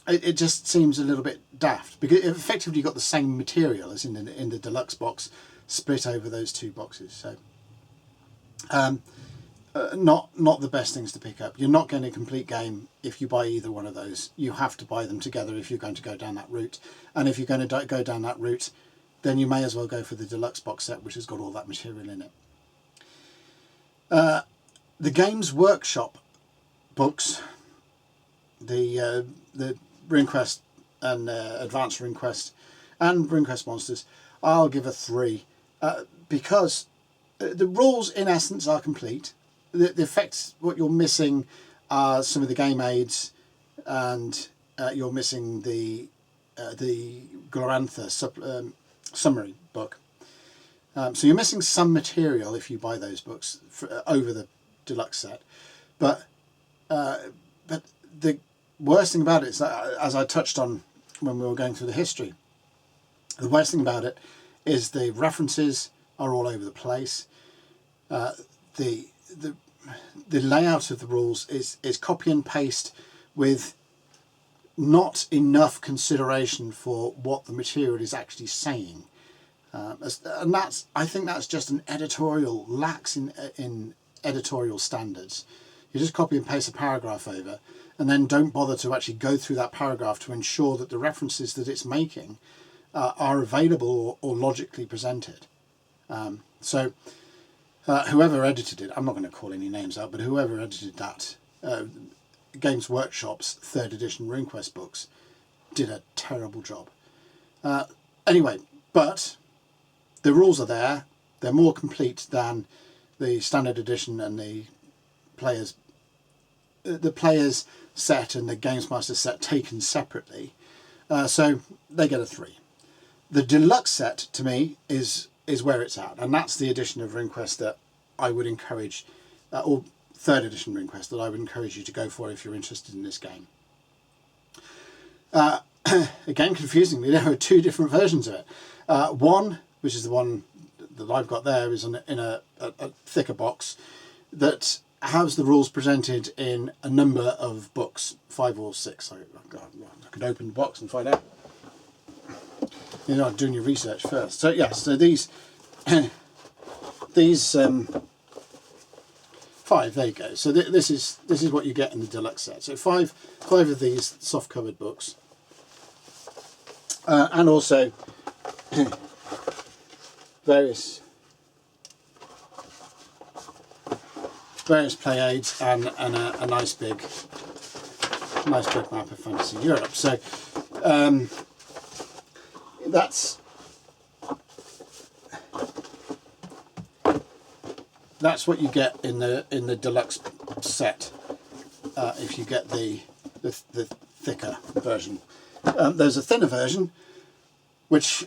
it just seems a little bit daft, because it effectively got the same material as in the deluxe box, split over those 2 boxes. So not the best things to pick up. You're not getting a complete game if you buy either one of those. You have to buy them together if you're going to go down that route. And if you're going to go down that route, then you may as well go for the deluxe box set, which has got all that material in it. The Games Workshop books, the RuneQuest and Advanced RuneQuest and RuneQuest Monsters, I'll give a 3, because the rules in essence are complete. The effects, what you're missing are some of the game aids, and you're missing the Glorantha summary book. So you're missing some material if you buy those books over the deluxe set. But the worst thing about it is that, as I touched on when we were going through the history, the worst thing about it is the references are all over the place. the layout of the rules is copy and paste with not enough consideration for what the material is actually saying. And I think that's just an editorial, lax in editorial standards. You just copy and paste a paragraph over and then don't bother to actually go through that paragraph to ensure that the references that it's making are available or logically presented. So whoever edited it, I'm not going to call any names out, but whoever edited that Games Workshop's 3rd edition RuneQuest books did a terrible job. Anyway, but the rules are there. They're more complete than the standard edition and the players set and the Games Master set taken separately. So they get a 3. The deluxe set to me is where it's at, and that's the edition of RuneQuest that I would encourage, or 3rd edition RuneQuest that I would encourage you to go for if you're interested in this game. Again, confusingly, there are 2 different versions of it. One, which is the one that I've got there, is in a thicker box that has the rules presented in a number of books, 5 or 6. I could open the box and find out. You're not doing your research first. So yes, so these 5. There you go. So this is what you get in the deluxe set. So five of these soft covered books, and also various play aids and a nice big map of Fantasy Europe. So that's what you get in the deluxe set if you get the thicker version. There's a thinner version which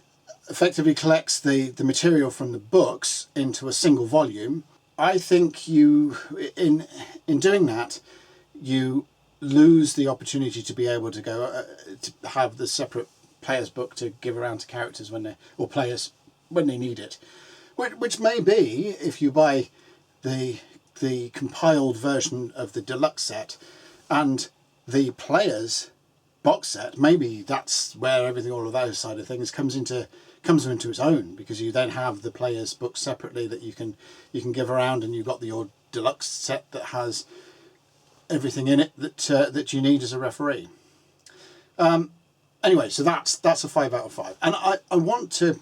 effectively collects the material from the books into a single volume. I think you, in doing that, you lose the opportunity to be able to go to have the separate player's book to give around to characters players when they need it, which may be if you buy the compiled version of the deluxe set and the player's box set. Maybe that's where all of those side of things comes into its own, because you then have the player's book separately that you can give around, and you've got your deluxe set that has everything in it that you need as a referee. Anyway, so that's a 5 out of 5, and I want to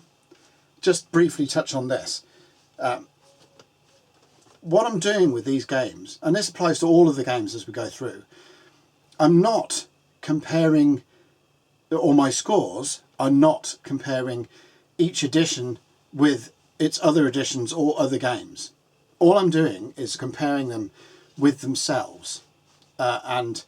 just briefly touch on this. What I'm doing with these games, and this applies to all of the games as we go through, I'm not comparing, or my scores are not comparing each edition with its other editions or other games. All I'm doing is comparing them with themselves and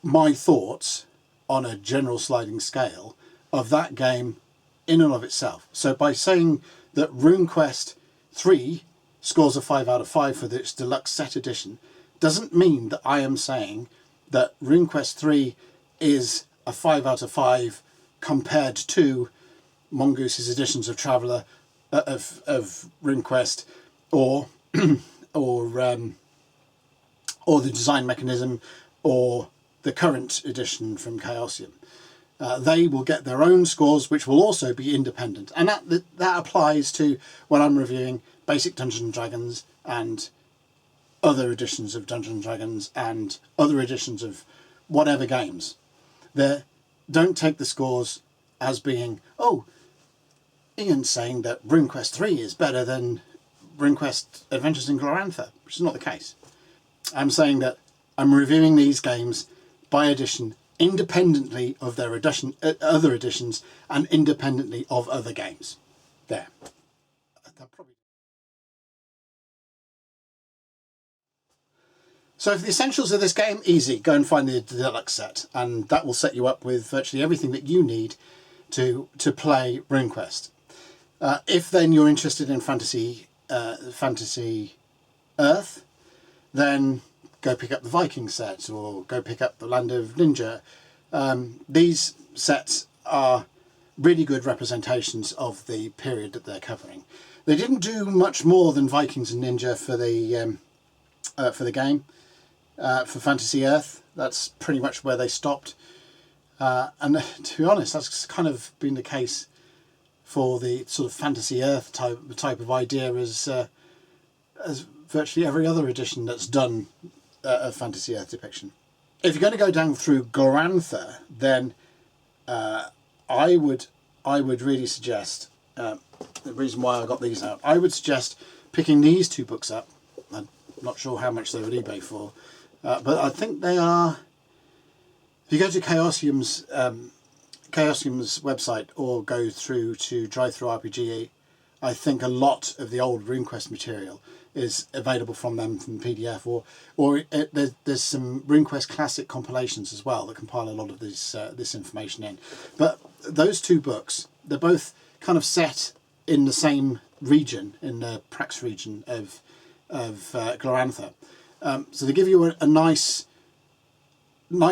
my thoughts on a general sliding scale of that game in and of itself. So by saying that RuneQuest 3 scores a 5 out of 5 for its deluxe set edition doesn't mean that I am saying that RuneQuest 3 is a 5 out of 5 compared to Mongoose's editions of Traveller, of RuneQuest, or the design mechanism, or the current edition from Chaosium. They will get their own scores, which will also be independent, and that applies to when I'm reviewing basic Dungeons and Dragons and other editions of Dungeons and Dragons and other editions of whatever games. Don't take the scores as being, oh, Ian's saying that RuneQuest 3 is better than RuneQuest Adventures in Glorantha, which is not the case. I'm saying that I'm reviewing these games by edition, independently of their other editions, and independently of other games. There. So for the essentials of this game, easy. Go and find the deluxe set, and that will set you up with virtually everything that you need to play RuneQuest. If then you're interested in Fantasy Earth, then go pick up the Viking set, or go pick up the Land of Ninja. These sets are really good representations of the period that they're covering. They didn't do much more than Vikings and Ninja for the for the game. For Fantasy Earth, that's pretty much where they stopped. And to be honest, that's kind of been the case for the sort of Fantasy Earth type of idea as virtually every other edition that's done a Fantasy Earth depiction. If you're going to go down through Glorantha, then I would really suggest, the reason why I got these out, I would suggest picking these two books up. I'm not sure how much they would eBay for, but I think they are, if you go to Chaosium's website or go through to Drive-Thru-RPG, I think a lot of the old RuneQuest material is available from them from PDF, or there's some RuneQuest classic compilations as well that compile a lot of this information in. But those two books, they're both kind of set in the same region, in the Prax region of Glorantha. So they give you a nice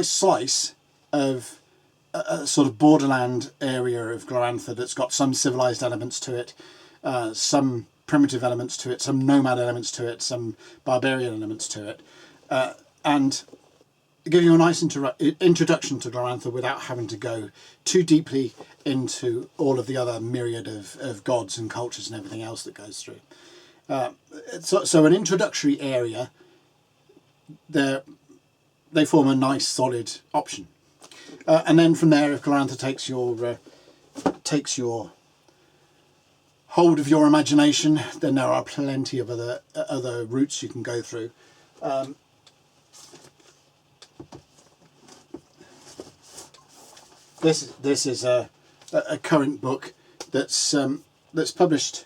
slice of a sort of borderland area of Glorantha that's got some civilized elements to it, some primitive elements to it, some nomad elements to it, some barbarian elements to it, and give you a nice introduction to Glorantha without having to go too deeply into all of the other myriad of gods and cultures and everything else that goes through. So an introductory area, they form a nice solid option. And then from there, if Glorantha takes your hold of your imagination, then there are plenty of other routes you can go through. This is a current book that's published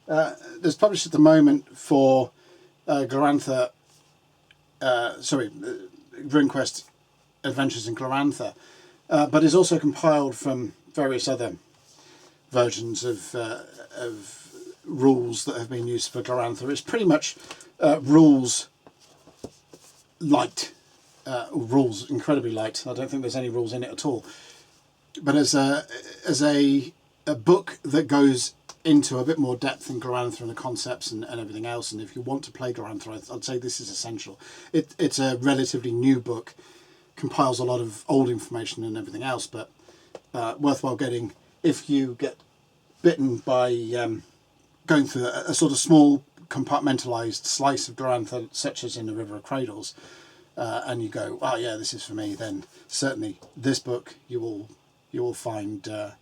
at the moment for Glorantha. RuneQuest Adventures in Glorantha, but is also compiled from various other versions of rules that have been used for Glorantha. It's pretty much rules light, rules incredibly light. I don't think there's any rules in it at all. But as a book that goes into a bit more depth in Glorantha and the concepts and everything else, and if you want to play Glorantha, I'd say this is essential. It's a relatively new book, compiles a lot of old information and everything else, but worthwhile getting if you get bitten by going through a sort of small compartmentalized slice of Glorantha, such as in the River of Cradles, and you go, oh yeah, this is for me, then certainly this book you will find a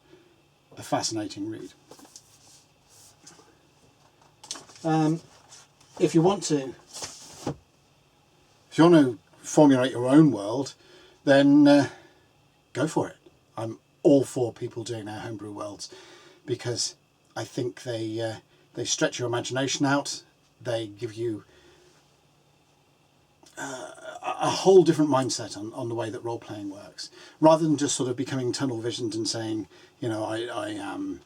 fascinating read. If you want to formulate your own world, then go for it. I'm all for people doing their homebrew worlds, because I think they stretch your imagination out. They give you a whole different mindset on the way that role-playing works, rather than just sort of becoming tunnel visioned and saying, I am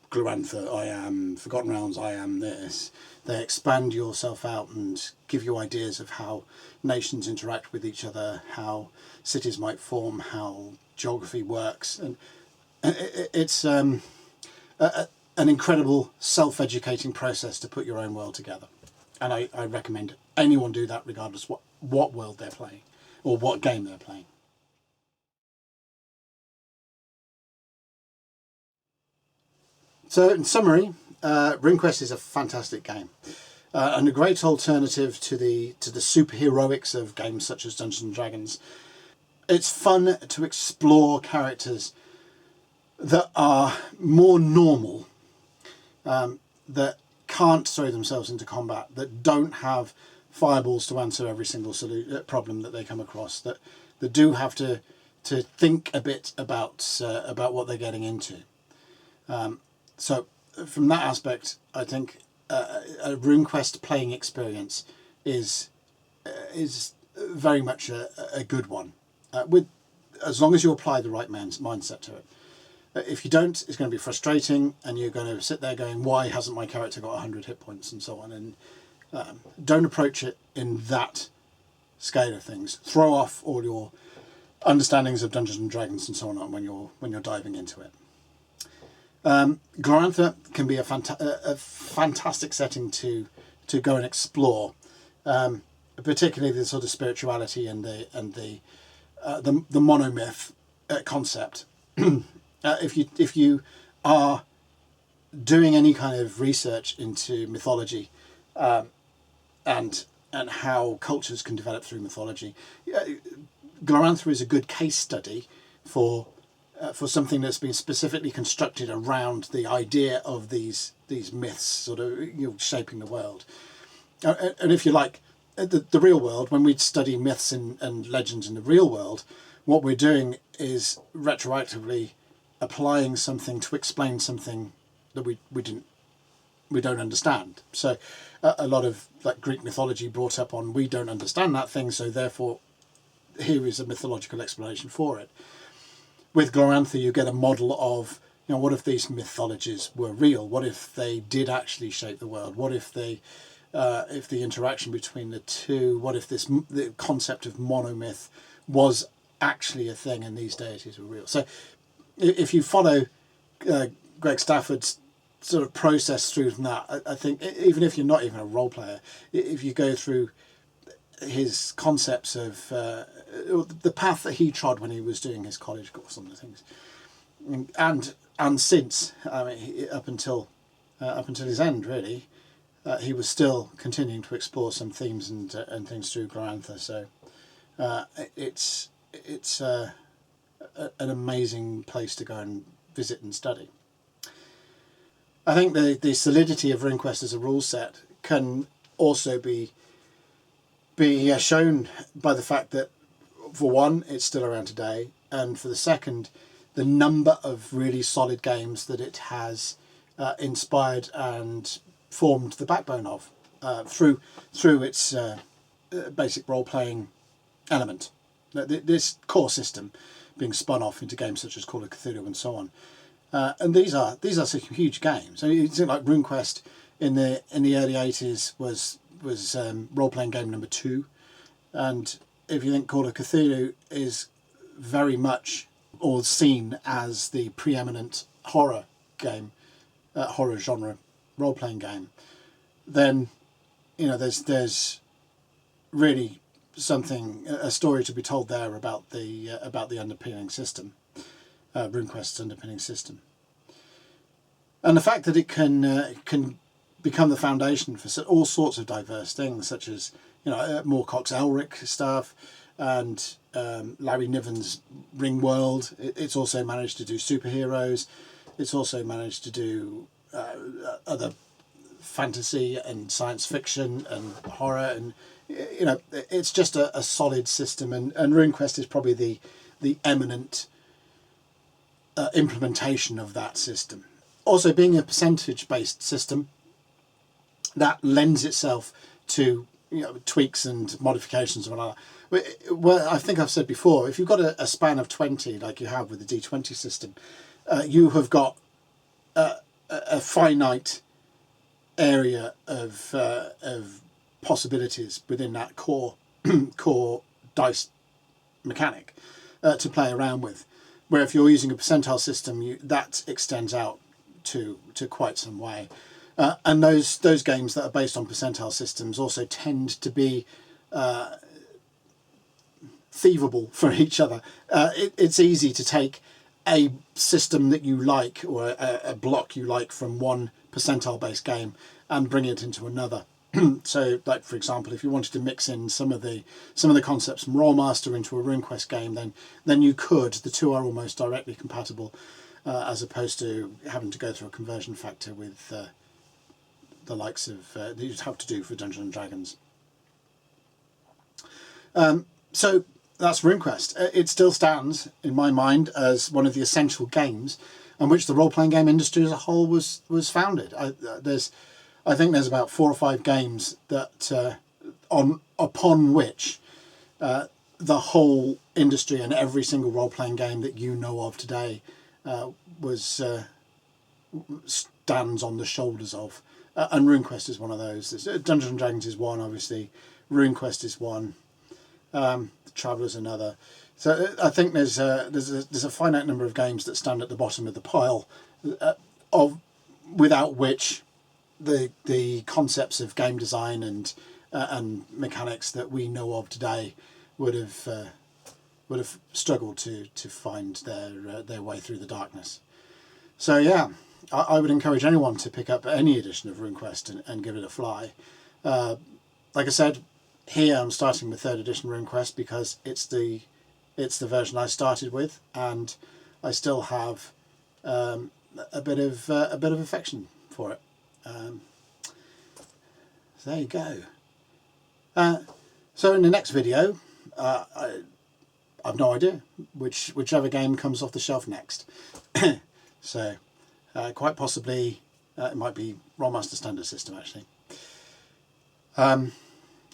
Glorantha, I am Forgotten Realms, I am this. They expand yourself out and give you ideas of how nations interact with each other, how cities might form, how geography works, and it's an incredible self-educating process to put your own world together. And I recommend anyone do that, regardless what world they're playing or what game they're playing. So in summary, RuneQuest is a fantastic game, and a great alternative to the superheroics of games such as Dungeons and Dragons. It's fun to explore characters that are more normal, that can't throw themselves into combat, that don't have fireballs to answer every single problem that they come across, that do have to think a bit about what they're getting into. So from that aspect, I think a RuneQuest playing experience is very much a good one, as long as you apply the right mindset to it. If you don't, it's going to be frustrating, and you're going to sit there going, why hasn't my character got 100 hit points and so on? And don't approach it in that scale of things. Throw off all your understandings of Dungeons and Dragons and so on when you're diving into it. Glorantha can be a fantastic setting to go and explore particularly the sort of spirituality and the monomyth concept. If you are doing any kind of research into mythology, and how cultures can develop through mythology, Glorantha is a good case study for something that's been specifically constructed around the idea of these myths sort of shaping the world. And if you like, the real world, when we study myths and legends in the real world, what we're doing is retroactively applying something to explain something that we don't understand. So a lot of like Greek mythology brought up on, we don't understand that thing, so therefore here is a mythological explanation for it. With Glorantha, you get a model of, what if these mythologies were real? What if they did actually shape the world? What if they, if the interaction between the two, what if the concept of monomyth was actually a thing and these deities were real? So if you follow Greg Stafford's sort of process through from that, I think even if you're not even a role player, if you go through his concepts of the path that he trod when he was doing his college course on the things, and since, I mean, up until his end, really, he was still continuing to explore some themes and things through Glorantha. So it's an amazing place to go and visit and study. I think the solidity of RuneQuest as a rule set can also be shown by the fact that, for one, it's still around today, and for the second, the number of really solid games that it has inspired and formed the backbone of through its basic role-playing element. This core system being spun off into games such as Call of Cthulhu and so on. And these are such huge games. I mean, it's like RuneQuest in the early 80s was role-playing game number 2, and if you think Call of Cthulhu is very much or seen as the preeminent horror game, horror genre role-playing game, then there's really a story to be told there about the underpinning system, RuneQuest's underpinning system, and the fact that it can become the foundation for all sorts of diverse things, such as Moorcock's Elric stuff and Larry Niven's Ring World. It's also managed to do superheroes. It's also managed to do other fantasy and science fiction and horror, and it's just a solid system. And RuneQuest is probably the eminent implementation of that system. Also, being a percentage-based system, that lends itself to tweaks and modifications and all that. Well, I think I've said before, if you've got a span of 20 like you have with the D20 system, you have got a finite area of possibilities within that core dice mechanic to play around with. Where if you're using a percentile system, that extends out to quite some way. And those games that are based on percentile systems also tend to be thievable for each other. It's easy to take a system that you like, or a block you like from one percentile based game, and bring it into another. So, like for example, if you wanted to mix in some of the concepts from Rollmaster into a RuneQuest game, then you could. The two are almost directly compatible, as opposed to having to go through a conversion factor with the likes of that you'd have to do for Dungeons and Dragons. So that's RuneQuest. It still stands in my mind as one of the essential games on which the role-playing game industry as a whole was founded. I think there's about 4 or 5 games that upon which the whole industry and every single role-playing game that you know of today stands on the shoulders of. And RuneQuest is one of those. Dungeons and Dragons is one, obviously. RuneQuest is one. Traveller's another. So I think there's a finite number of games that stand at the bottom of the pile, without which the concepts of game design and and mechanics that we know of today would have struggled to find their way through the darkness. So yeah, I would encourage anyone to pick up any edition of RuneQuest and give it a fly. Like I said, here I'm starting with 3rd edition RuneQuest because it's the version I started with, and I still have a bit of affection for it. So there you go. So in the next video, I've no idea whichever game comes off the shelf next. So quite possibly it might be Rolemaster Standard System actually. So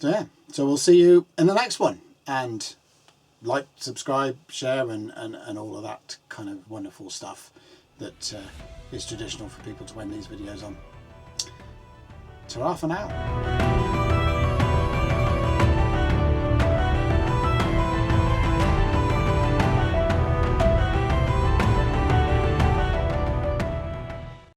yeah, so we'll see you in the next one, and like, subscribe, share, and all of that kind of wonderful stuff that is traditional for people to end these videos on. Ta-ra for now.